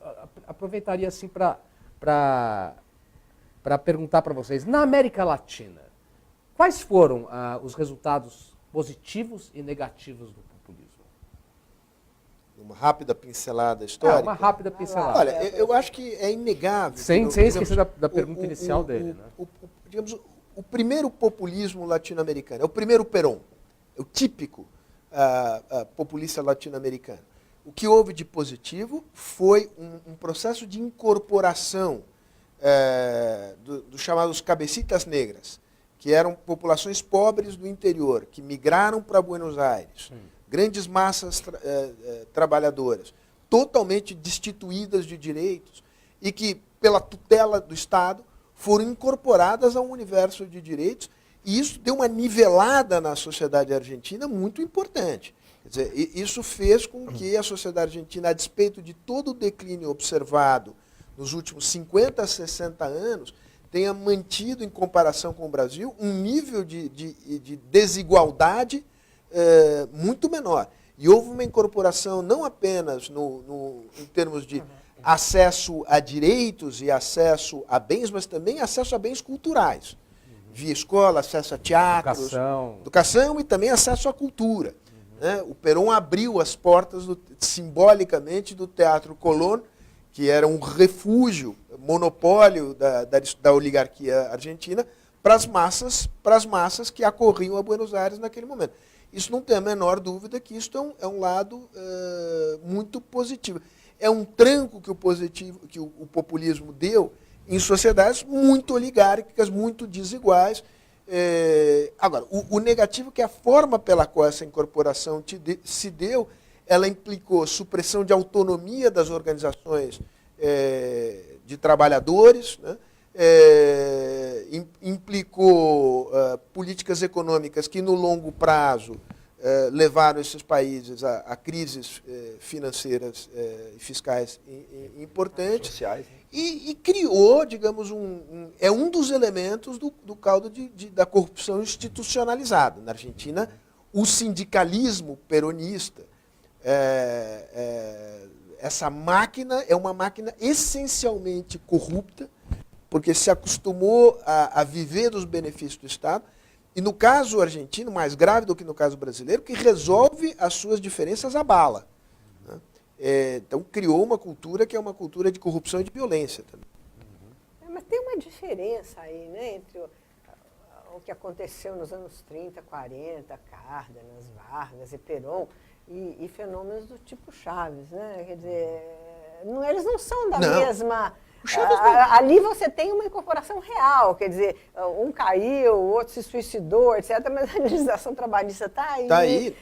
aproveitaria assim para perguntar para vocês, na América Latina, quais foram os resultados positivos e negativos do populismo? Uma rápida pincelada histórica? Uma rápida pincelada. Olha, eu acho que é inegável... Sem esquecer da pergunta inicial dele. Né? Digamos, o primeiro populismo latino-americano, é o primeiro Perón, é o típico populista latino-americano. O que houve de positivo foi um processo de incorporação dos chamados cabecitas negras, que eram populações pobres do interior, que migraram para Buenos Aires, grandes massas trabalhadoras, totalmente destituídas de direitos, e que, pela tutela do Estado, foram incorporadas a um universo de direitos, e isso deu uma nivelada na sociedade argentina muito importante. Quer dizer, isso fez com que a sociedade argentina, a despeito de todo o declínio observado nos últimos 50, 60 anos, tenha mantido, em comparação com o Brasil, um nível de desigualdade muito menor. E houve uma incorporação não apenas em termos de acesso a direitos e acesso a bens, mas também acesso a bens culturais. Via escola, acesso a teatros, educação e também acesso à cultura. Né? O Perón abriu as portas, simbolicamente, do Teatro Colón, que era um refúgio, monopólio da oligarquia argentina, para as massas que acorriam a Buenos Aires naquele momento. Isso não tem a menor dúvida que isso é um lado muito positivo. É um tranco que o populismo deu em sociedades muito oligárquicas, muito desiguais. Agora, o negativo é que a forma pela qual essa incorporação se deu, ela implicou supressão de autonomia das organizações de trabalhadores, né? Implicou políticas econômicas que, no longo prazo, levaram esses países a crises financeiras e fiscais importantes. Sociais, né? E criou, digamos, é um dos elementos do caldo da corrupção institucionalizada. Na Argentina, o sindicalismo peronista, essa máquina é uma máquina essencialmente corrupta, porque se acostumou a viver dos benefícios do Estado, e no caso argentino, mais grave do que no caso brasileiro, que resolve as suas diferenças à bala. Né? Então criou uma cultura que é uma cultura de corrupção e de violência também. Mas tem uma diferença aí, né, entre o que aconteceu nos anos 30, 40, Cárdenas, Vargas e Perón, e fenômenos do tipo Chaves, né? Quer dizer, eles não são da mesma... Ali você tem uma incorporação real, quer dizer, um caiu, o outro se suicidou, etc., mas a legislação trabalhista está aí. Está aí.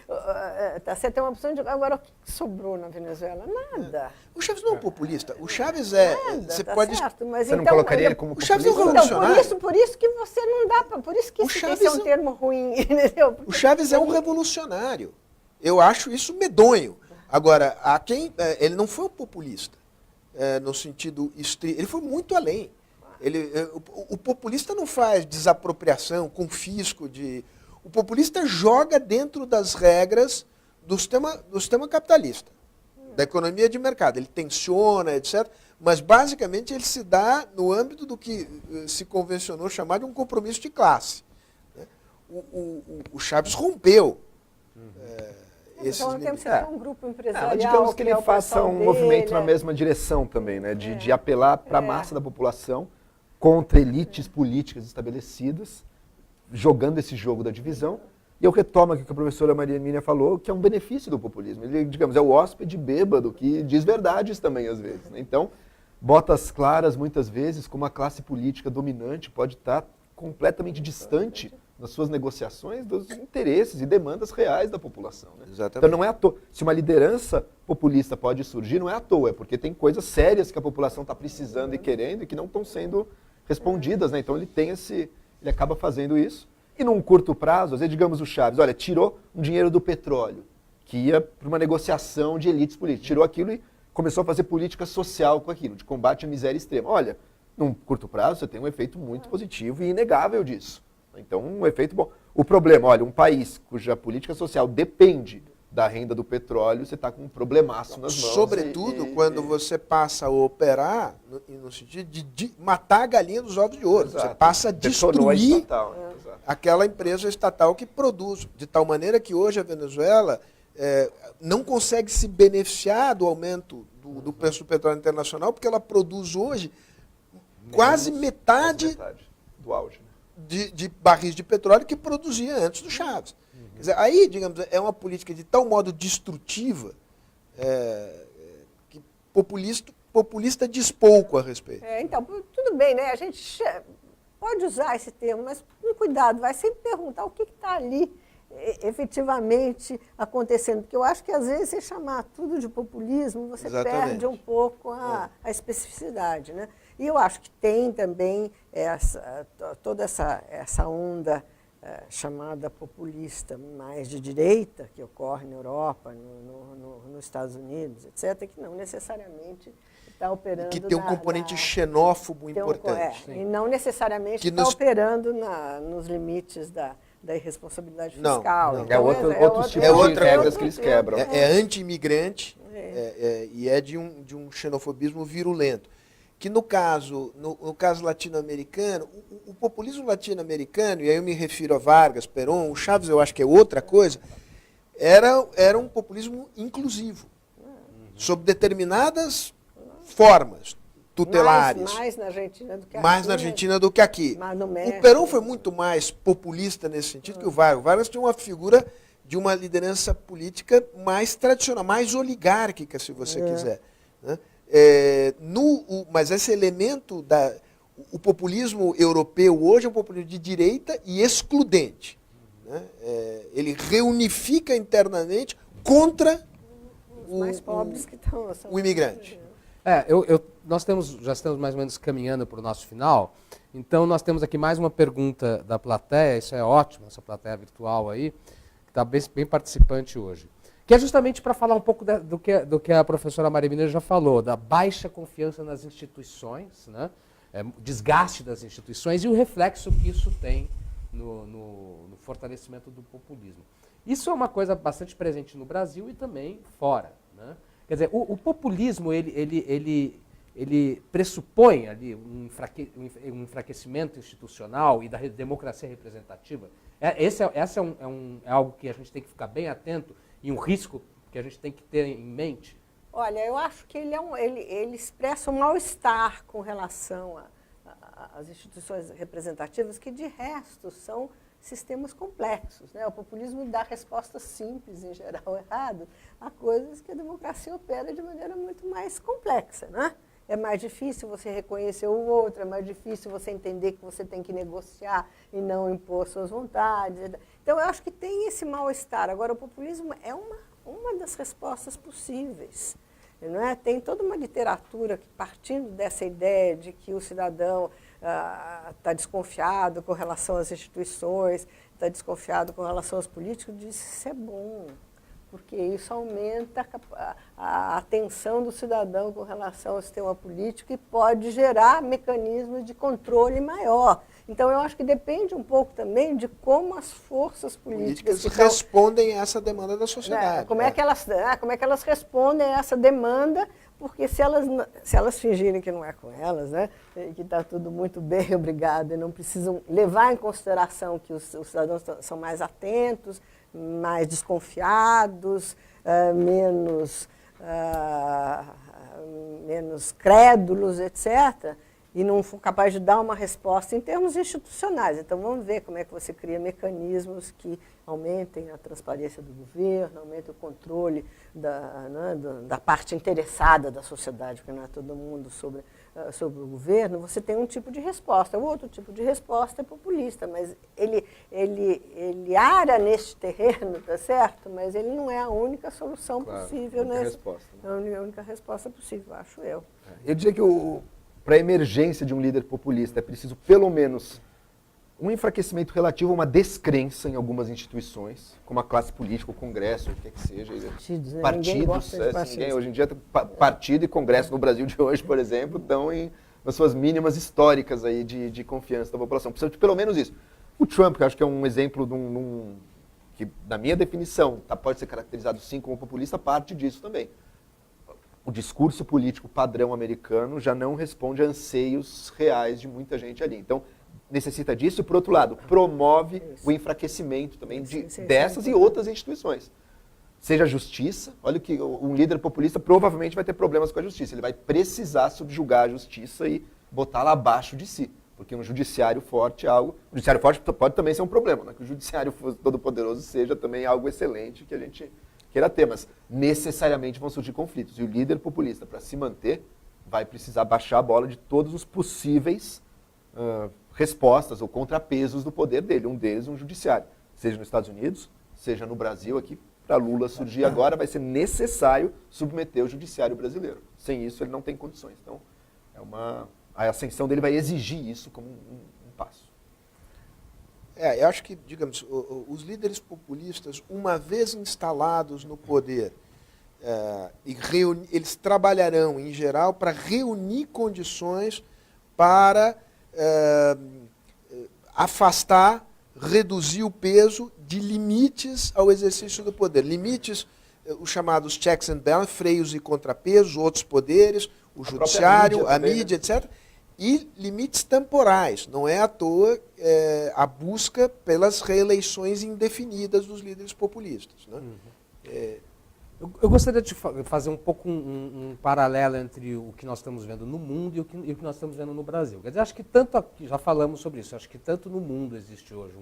Você tem uma opção de... Agora, o que sobrou na Venezuela? Nada. O Chaves não é um populista. O Chaves é... Nada, você tá pode... certo, mas Você não então, colocaria ele como o populista? Chaves é um revolucionário. Então, por isso que você não dá para... Por isso que isso tem que ser um termo ruim, entendeu? O Chaves é um revolucionário. Eu acho isso medonho. Agora, ele não foi um populista. No sentido estrito, ele foi muito além. O populista não faz desapropriação, confisco o populista joga dentro das regras do sistema capitalista, da economia de mercado. Ele tensiona, etc. Mas basicamente ele se dá no âmbito do que se convencionou chamar de um compromisso de classe. O Chaves rompeu. Então, temos que ter um grupo empresarial. Digamos que ele faça um movimento na dele, mesma direção também, né? De apelar para a massa da população contra elites políticas estabelecidas, jogando esse jogo da divisão. E eu retomo aqui o que a professora Maria Hermínia falou, que é um benefício do populismo. Ele, digamos, é o hóspede bêbado que diz verdades também, às vezes. Né? Então, botas claras, muitas vezes, como a classe política dominante pode estar completamente distante nas suas negociações dos interesses e demandas reais da população. Né? Exatamente. Então não é à toa. Se uma liderança populista pode surgir, não é à toa, é porque tem coisas sérias que a população está precisando e querendo e que não estão sendo respondidas. Né? Então ele acaba fazendo isso. E num curto prazo, às vezes, digamos o Chaves, olha, tirou um dinheiro do petróleo, que ia para uma negociação de elites políticas, tirou aquilo e começou a fazer política social com aquilo, de combate à miséria extrema. Olha, num curto prazo você tem um efeito muito positivo e inegável disso. Então, um efeito bom. O problema, olha, um país cuja política social depende da renda do petróleo, você está com um problemaço nas mãos. Sobretudo quando você passa a operar no sentido de matar a galinha dos ovos de ouro. Exato. Você passa a destruir estatal, aquela empresa estatal que produz. De tal maneira que hoje a Venezuela não consegue se beneficiar do aumento do preço do petróleo internacional, porque ela produz hoje quase metade do auge, né? de barris de petróleo que produzia antes do Chaves. Quer dizer, aí, digamos, é uma política de tal modo destrutiva que populista diz pouco a respeito. Então, tudo bem, né? A gente pode usar esse termo, mas com cuidado, vai sempre perguntar o que está ali efetivamente acontecendo. Porque eu acho que, às vezes, você chamar tudo de populismo, você perde um pouco a especificidade, né? E eu acho que tem também toda essa onda chamada populista mais de direita, que ocorre na Europa, nos Estados Unidos, etc., que não necessariamente está operando... Que tem um componente xenófobo importante. E não necessariamente está operando nos limites da irresponsabilidade fiscal. Não. Então, outro tipo de regras que eles quebram. É anti-imigrante e é de um xenofobismo virulento. Que no caso latino-americano, o populismo latino-americano, e aí eu me refiro a Vargas, Perón, o Chaves eu acho que é outra coisa, era um populismo inclusivo, sob determinadas formas tutelares. Mais na Argentina do que aqui. Mais na Argentina do que aqui. Mas no México. O Perón foi muito mais populista nesse sentido que o Vargas. O Vargas tinha uma figura de uma liderança política mais tradicional, mais oligárquica, se você quiser. Né? Mas esse elemento o populismo europeu hoje é um populismo de direita e excludente. Né? Ele reunifica internamente contra os mais pobres que estão... o imigrante. Nós já estamos mais ou menos caminhando para o nosso final, então nós temos aqui mais uma pergunta da plateia, isso é ótimo, essa plateia virtual aí, está bem participante hoje. Que é justamente para falar um pouco do que a professora Maria Mineira já falou, da baixa confiança nas instituições, né? Desgaste das instituições e o reflexo que isso tem no fortalecimento do populismo. Isso é uma coisa bastante presente no Brasil e também fora, né? Quer dizer, o populismo ele pressupõe ali um enfraquecimento institucional e da democracia representativa. Essa é algo que a gente tem que ficar bem atento e um risco que a gente tem que ter em mente. Olha, eu acho que ele expressa um mal-estar com relação às instituições representativas, que de resto são sistemas complexos, né? O populismo dá respostas simples, em geral erradas, a coisas que a democracia opera de maneira muito mais complexa, né? É mais difícil você reconhecer o outro, é mais difícil você entender que você tem que negociar e não impor suas vontades. Então, eu acho que tem esse mal-estar. Agora, o populismo é uma das respostas possíveis. Não é? Tem toda uma literatura que, partindo dessa ideia de que o cidadão está desconfiado com relação às instituições, está desconfiado com relação aos políticos, diz que isso é bom, porque isso aumenta a atenção do cidadão com relação ao sistema político e pode gerar mecanismos de controle maior. Então, eu acho que depende um pouco também de como as forças políticas respondem a essa demanda da sociedade. Né? Como é que elas respondem a essa demanda, porque se elas fingirem que não é com elas, né, que está tudo muito bem, obrigado, e não precisam levar em consideração que os cidadãos são mais atentos, mais desconfiados, menos crédulos, etc., e não for capaz de dar uma resposta em termos institucionais. Então, vamos ver como é que você cria mecanismos que aumentem a transparência do governo, aumentem o controle da parte interessada da sociedade, porque não é todo mundo sobre o governo. Você tem um tipo de resposta. O outro tipo de resposta é populista, mas ele ara neste terreno, tá certo? Mas ele não é a única solução possível. Né? É a única resposta possível, acho eu. Eu diria que para a emergência de um líder populista é preciso, pelo menos, um enfraquecimento relativo a uma descrença em algumas instituições, como a classe política, o Congresso, o que quer que seja. Partidos. Hoje em dia, partido e Congresso no Brasil de hoje, por exemplo, estão nas suas mínimas históricas aí de confiança da população. Precisa de pelo menos isso. O Trump, que eu acho que é um exemplo que, na minha definição, pode ser caracterizado sim como populista, parte disso também. O discurso político padrão americano já não responde a anseios reais de muita gente ali. Então, necessita disso e, por outro lado, promove o enfraquecimento também dessas e outras instituições. Seja a justiça, olha que um líder populista provavelmente vai ter problemas com a justiça. Ele vai precisar subjugar a justiça e botá-la abaixo de si. Porque um judiciário forte é algo... O judiciário forte pode também ser um problema, né? Que o judiciário todo-poderoso seja também algo excelente que a gente queira ter, mas necessariamente vão surgir conflitos. E o líder populista, para se manter, vai precisar baixar a bola de todos os possíveis respostas ou contrapesos do poder dele. Um deles, um judiciário. Seja nos Estados Unidos, seja no Brasil, aqui, para Lula surgir agora, vai ser necessário submeter o judiciário brasileiro. Sem isso, ele não tem condições. Então, a ascensão dele vai exigir isso como um passo. Eu acho que, digamos, os líderes populistas, uma vez instalados no poder, eles trabalharão, em geral, para reunir condições para afastar, reduzir o peso de limites ao exercício do poder. Limites, os chamados checks and balances, freios e contrapesos, outros poderes, o judiciário, a mídia, etc., e limites temporais. Não é à toa a busca pelas reeleições indefinidas dos líderes populistas. Né? Eu gostaria de fazer um pouco um paralelo entre o que nós estamos vendo no mundo e o que nós estamos vendo no Brasil. Quer dizer, acho que tanto aqui, já falamos sobre isso, acho que tanto no mundo existe hoje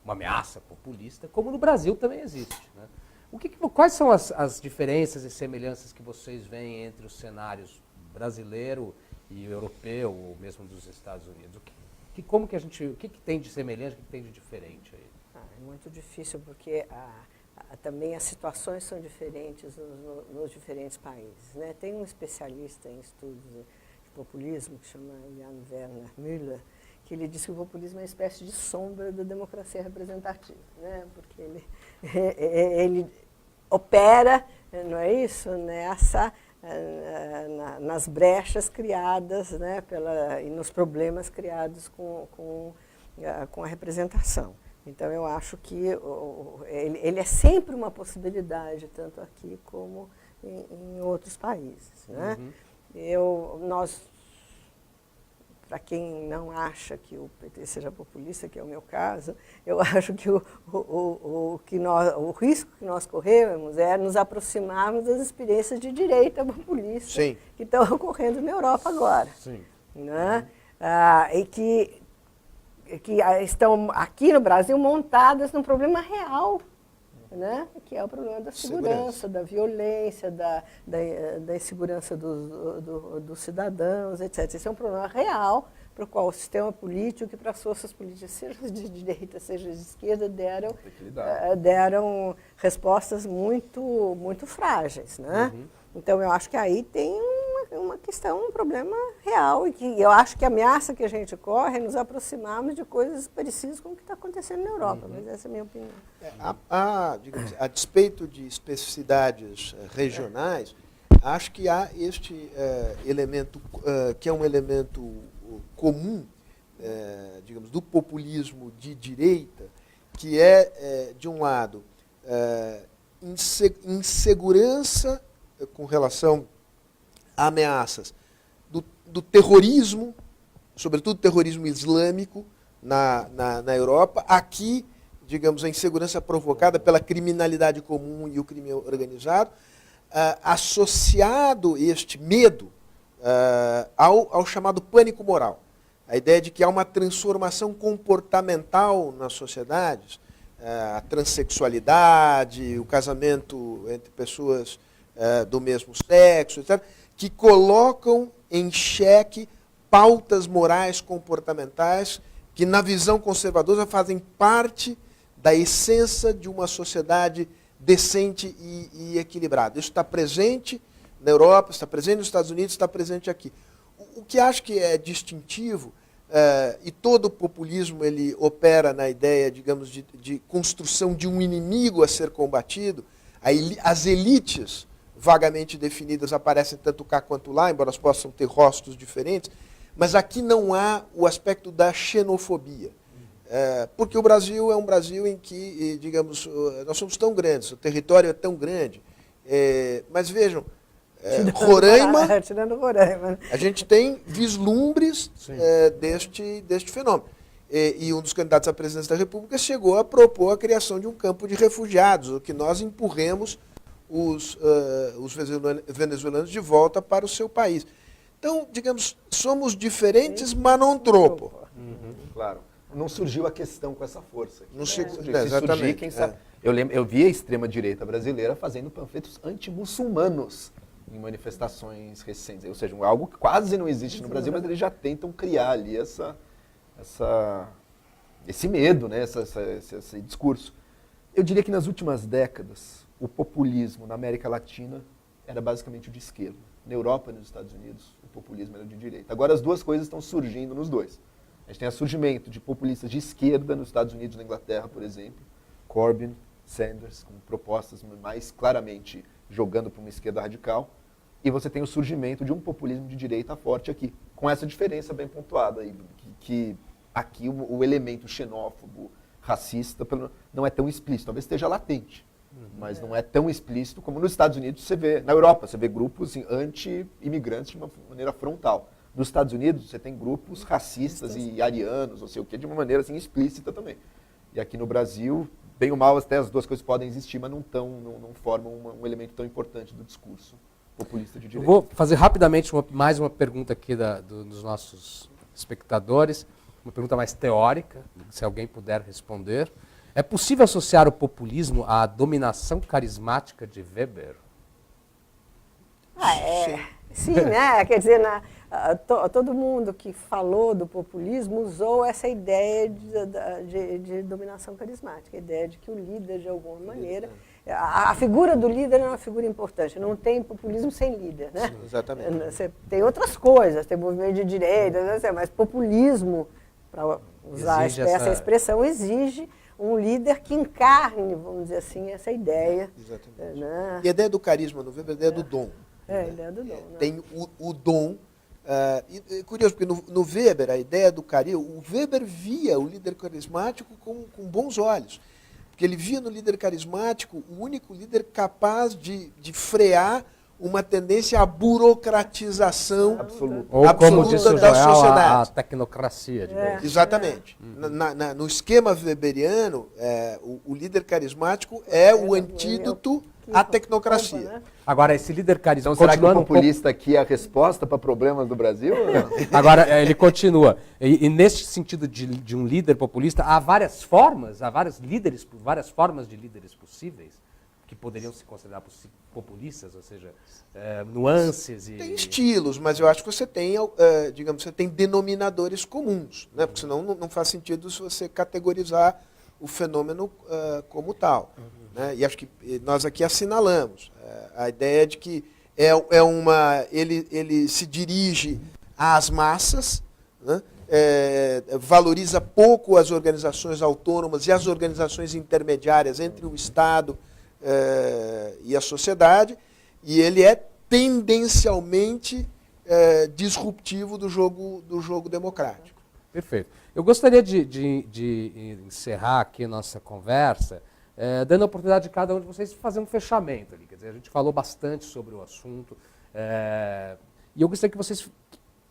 uma ameaça populista, como no Brasil também existe. Né? Quais são as diferenças e semelhanças que vocês veem entre os cenários brasileiro e europeu, ou mesmo dos Estados Unidos? O que tem de semelhante, o que tem de diferente aí? É muito difícil, porque também as situações são diferentes nos diferentes países. Né? Tem um especialista em estudos de populismo, que chama Jan Werner Müller, que ele diz que o populismo é uma espécie de sombra da democracia representativa, né? Porque ele opera, não é isso, nas brechas criadas, né, e nos problemas criados com a representação. Então, eu acho que ele é sempre uma possibilidade, tanto aqui como em outros países, né? Para quem não acha que o PT seja populista, que é o meu caso, eu acho que o risco que nós corremos é nos aproximarmos das experiências de direita populista Sim. que estão ocorrendo na Europa agora. Sim. Né? E que estão aqui no Brasil montadas num problema real, né? Que é o problema da segurança, da violência, da insegurança dos cidadãos, etc. Esse é um problema real para o qual o sistema político e para as forças políticas, seja de direita, seja de esquerda, deram respostas muito, muito frágeis, né? Então, eu acho que aí tem uma questão, um problema real, e que eu acho que a ameaça que a gente corre é nos aproximarmos de coisas parecidas com o que está acontecendo na Europa, mas essa é a minha opinião. Digamos, a despeito de especificidades regionais, acho que há este elemento, que é um elemento comum, digamos, do populismo de direita, que é, de um lado, insegurança com relação a ameaças do terrorismo, sobretudo terrorismo islâmico na Europa. Aqui, digamos, a insegurança provocada pela criminalidade comum e o crime organizado, associado este medo ao chamado pânico moral. A ideia de que há uma transformação comportamental nas sociedades, a transexualidade, o casamento entre pessoas do mesmo sexo, etc., que colocam em xeque pautas morais comportamentais que, na visão conservadora, fazem parte da essência de uma sociedade decente e equilibrada. Isso está presente na Europa, está presente nos Estados Unidos, está presente aqui. O que acho que é distintivo, e todo o populismo ele opera na ideia, digamos, de construção de um inimigo a ser combatido, as elites vagamente definidas aparecem tanto cá quanto lá, embora elas possam ter rostos diferentes, mas aqui não há o aspecto da xenofobia. Porque o Brasil é um Brasil em que, digamos, nós somos tão grandes, o território é tão grande, mas vejam, Roraima, a gente tem vislumbres deste fenômeno. E um dos candidatos à presidência da República chegou a propor a criação de um campo de refugiados, o que nós empurremos os venezuelanos de volta para o seu país. Então, digamos, somos diferentes, mas não tropo. Claro. Não surgiu a questão com essa força. Não surgiu. exatamente. Se surgir, quem sabe. Eu vi a extrema-direita brasileira fazendo panfletos anti-muçulmanos em manifestações recentes. Ou seja, algo que quase não existe no Brasil, mas eles já tentam criar ali esse medo, né? esse discurso. Eu diria que nas últimas décadas, o populismo na América Latina era basicamente o de esquerda. Na Europa e nos Estados Unidos, o populismo era de direita. Agora as duas coisas estão surgindo nos dois. A gente tem o surgimento de populistas de esquerda nos Estados Unidos e na Inglaterra, por exemplo. Corbyn, Sanders, com propostas mais claramente jogando para uma esquerda radical. E você tem o surgimento de um populismo de direita forte aqui. Com essa diferença bem pontuada aí, que aqui o elemento xenófobo, racista, não é tão explícito. Talvez esteja latente, mas não é tão explícito como nos Estados Unidos você vê. Na Europa, você vê grupos assim, anti-imigrantes de uma maneira frontal. Nos Estados Unidos, você tem grupos racistas e arianos, ou sei o quê, de uma maneira assim, explícita também. E aqui no Brasil, bem ou mal, até as duas coisas podem existir, mas não formam um elemento tão importante do discurso populista de direita. Eu vou fazer rapidamente mais uma pergunta aqui dos nossos espectadores, uma pergunta mais teórica, se alguém puder responder. É possível associar o populismo à dominação carismática de Weber? Sim, né? Quer dizer, todo mundo que falou do populismo usou essa ideia de dominação carismática, a ideia de que o líder, de alguma maneira... A figura do líder é uma figura importante, não tem populismo sem líder, né? Exatamente. Você tem outras coisas, tem movimento de direita, mas populismo para usar Exige essa expressão, exige um líder que encarne, vamos dizer assim, essa ideia. Exatamente. Né? E a ideia do carisma no Weber é a ideia do dom. É, a ideia do dom. Né? Tem o dom. E é curioso, porque no Weber, a ideia do carisma, o Weber via o líder carismático com bons olhos. Porque ele via no líder carismático o único líder capaz de frear uma tendência à burocratização Absoluta. Ou como disse o da Joel, sociedade. a tecnocracia. digamos. Exatamente. No esquema weberiano, o líder carismático é o antídoto à tecnocracia. Né? Agora, esse líder carismático... Então, será que o continuando um pouco- populista aqui é a resposta para problemas do Brasil? Agora, ele continua. E neste sentido de um líder populista, há várias formas, há vários líderes, várias formas de líderes possíveis que poderiam se considerar populistas, ou seja, nuances e... Tem estilos, mas eu acho que você tem, digamos, você tem denominadores comuns, né? Porque senão não faz sentido se você categorizar o fenômeno como tal. Né? E acho que nós aqui assinalamos a ideia de que ele se dirige às massas, né? Valoriza pouco as organizações autônomas e as organizações intermediárias entre o Estado e a sociedade, e ele é tendencialmente disruptivo do jogo democrático. Perfeito. Eu gostaria de encerrar aqui a nossa conversa, dando a oportunidade de cada um de vocês fazer um fechamento ali. Quer dizer, a gente falou bastante sobre o assunto, e eu gostaria que vocês...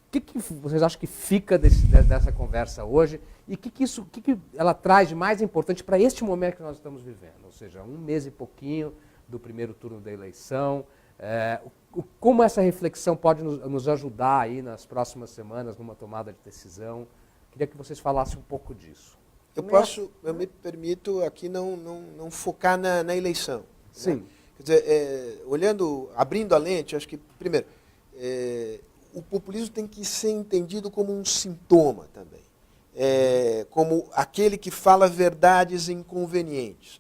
O que vocês acham que fica dessa conversa hoje e o que ela traz de mais importante para este momento que nós estamos vivendo? Ou seja, 1 mês e pouquinho do primeiro turno da eleição. Como essa reflexão pode nos ajudar aí nas próximas semanas numa tomada de decisão? Queria que vocês falassem um pouco disso. Eu me permito aqui não focar na eleição. Sim. Né? Quer dizer, abrindo a lente, acho que, primeiro, o populismo tem que ser entendido como um sintoma também. Como aquele que fala verdades inconvenientes.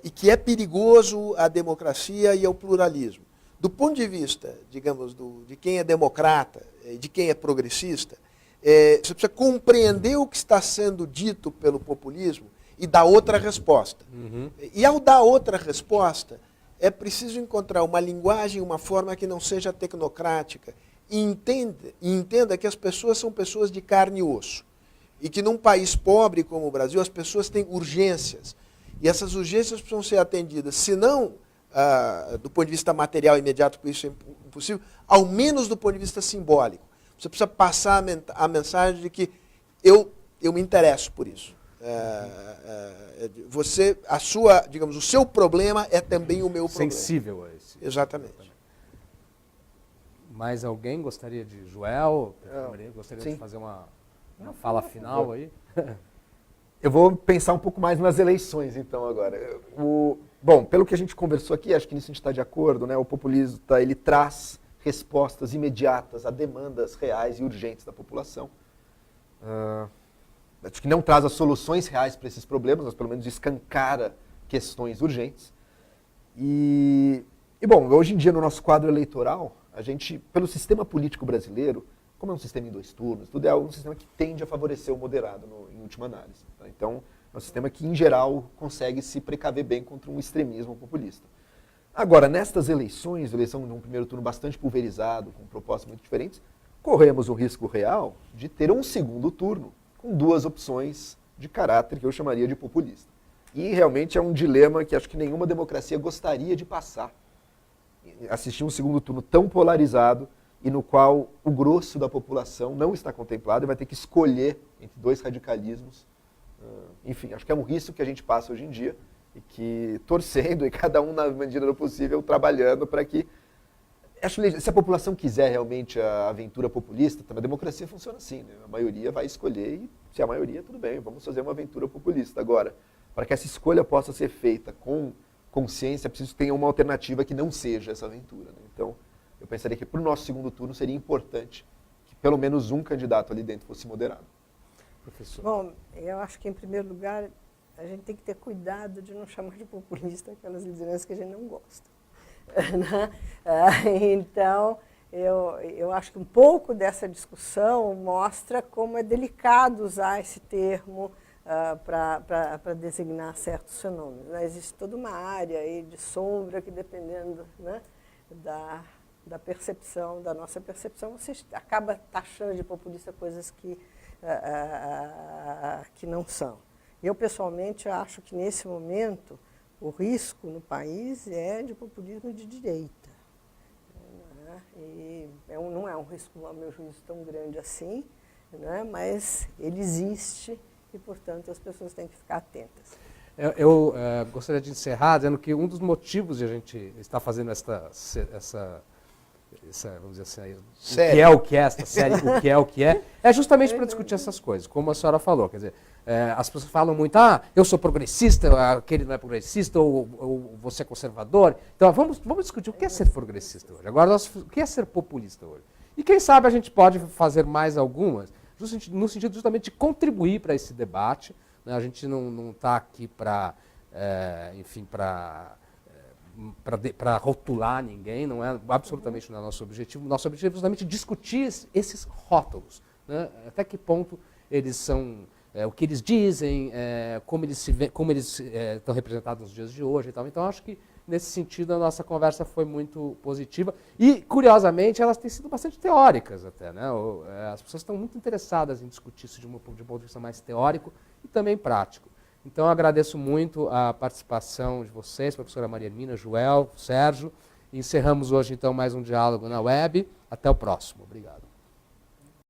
E que é perigoso à democracia e ao pluralismo. Do ponto de vista, digamos, de quem é democrata, de quem é progressista, você precisa compreender o que está sendo dito pelo populismo e dar outra resposta. E ao dar outra resposta, é preciso encontrar uma linguagem, uma forma que não seja tecnocrática e entenda que as pessoas são pessoas de carne e osso. E que num país pobre como o Brasil, as pessoas têm urgências. E essas urgências precisam ser atendidas, se não do ponto de vista material imediato, por isso é impossível, ao menos do ponto de vista simbólico. Você precisa passar a mensagem de que eu me interesso por isso. O seu problema é também o meu problema. Sensível a esse. Exatamente. Mais alguém gostaria de... Joel? Gostaria sim. de fazer uma fala final aí? Eu vou pensar um pouco mais nas eleições, então, agora. Bom, pelo que a gente conversou aqui, acho que nisso a gente está de acordo, né? O populismo ele traz respostas imediatas a demandas reais e urgentes da população. Acho que não traz as soluções reais para esses problemas, mas pelo menos escancara questões urgentes. E bom, hoje em dia no nosso quadro eleitoral, a gente, pelo sistema político brasileiro, como é um sistema em 2 turnos, tudo é um sistema que tende a favorecer o moderado em última análise. Tá? Então, é um sistema que, em geral, consegue se precaver bem contra um extremismo populista. Agora, nestas eleições, eleição de um primeiro turno bastante pulverizado, com propostas muito diferentes, corremos o risco real de ter um segundo turno com 2 opções de caráter que eu chamaria de populista. E realmente é um dilema que acho que nenhuma democracia gostaria de passar. Assistir um segundo turno tão polarizado e no qual o grosso da população não está contemplado e vai ter que escolher entre 2 radicalismos. Enfim, acho que é um risco que a gente passa hoje em dia e que, torcendo, e cada um na medida do possível, trabalhando para que... Se a população quiser realmente a aventura populista, a democracia funciona assim, né? A maioria vai escolher e, se a maioria, tudo bem, vamos fazer uma aventura populista. Agora, para que essa escolha possa ser feita com consciência, é preciso que tenha uma alternativa que não seja essa aventura. Né? Então, eu pensaria que para o nosso segundo turno seria importante que pelo menos um candidato ali dentro fosse moderado. Professor. Bom, eu acho que, em primeiro lugar, a gente tem que ter cuidado de não chamar de populista aquelas lideranças que a gente não gosta. Então, eu acho que um pouco dessa discussão mostra como é delicado usar esse termo para designar certos fenômenos. Né? Existe toda uma área aí de sombra que, dependendo, né, da percepção, da nossa percepção, você acaba taxando de populista coisas que não são. Eu, pessoalmente, acho que, nesse momento, o risco no país é de populismo de direita. Né? E não é um risco, a meu juízo, tão grande assim, né? Mas ele existe e, portanto, as pessoas têm que ficar atentas. Eu gostaria de encerrar dizendo que um dos motivos de a gente estar fazendo essa vamos dizer assim, o que é essa série, o que é justamente para discutir essas coisas, como a senhora falou. Quer dizer, as pessoas falam muito, eu sou progressista, aquele não é progressista, ou você é conservador. Então, vamos discutir o que é ser progressista hoje. Agora, o que é ser populista hoje? E quem sabe a gente pode fazer mais algumas, no sentido justamente de contribuir para esse debate. Né? A gente não está aqui para, enfim, para rotular ninguém, não é absolutamente não é nosso objetivo. Nosso objetivo é justamente discutir esses rótulos. Né? Até que ponto eles são, o que eles dizem, como eles estão representados nos dias de hoje e tal. Então, acho que, nesse sentido, a nossa conversa foi muito positiva. E, curiosamente, elas têm sido bastante teóricas até. Né? As pessoas estão muito interessadas em discutir isso de um ponto de vista mais teórico e também prático. Então, eu agradeço muito a participação de vocês, professora Maria Hermínia, Joel, Sérgio. Encerramos hoje, então, mais um diálogo na web. Até o próximo. Obrigado.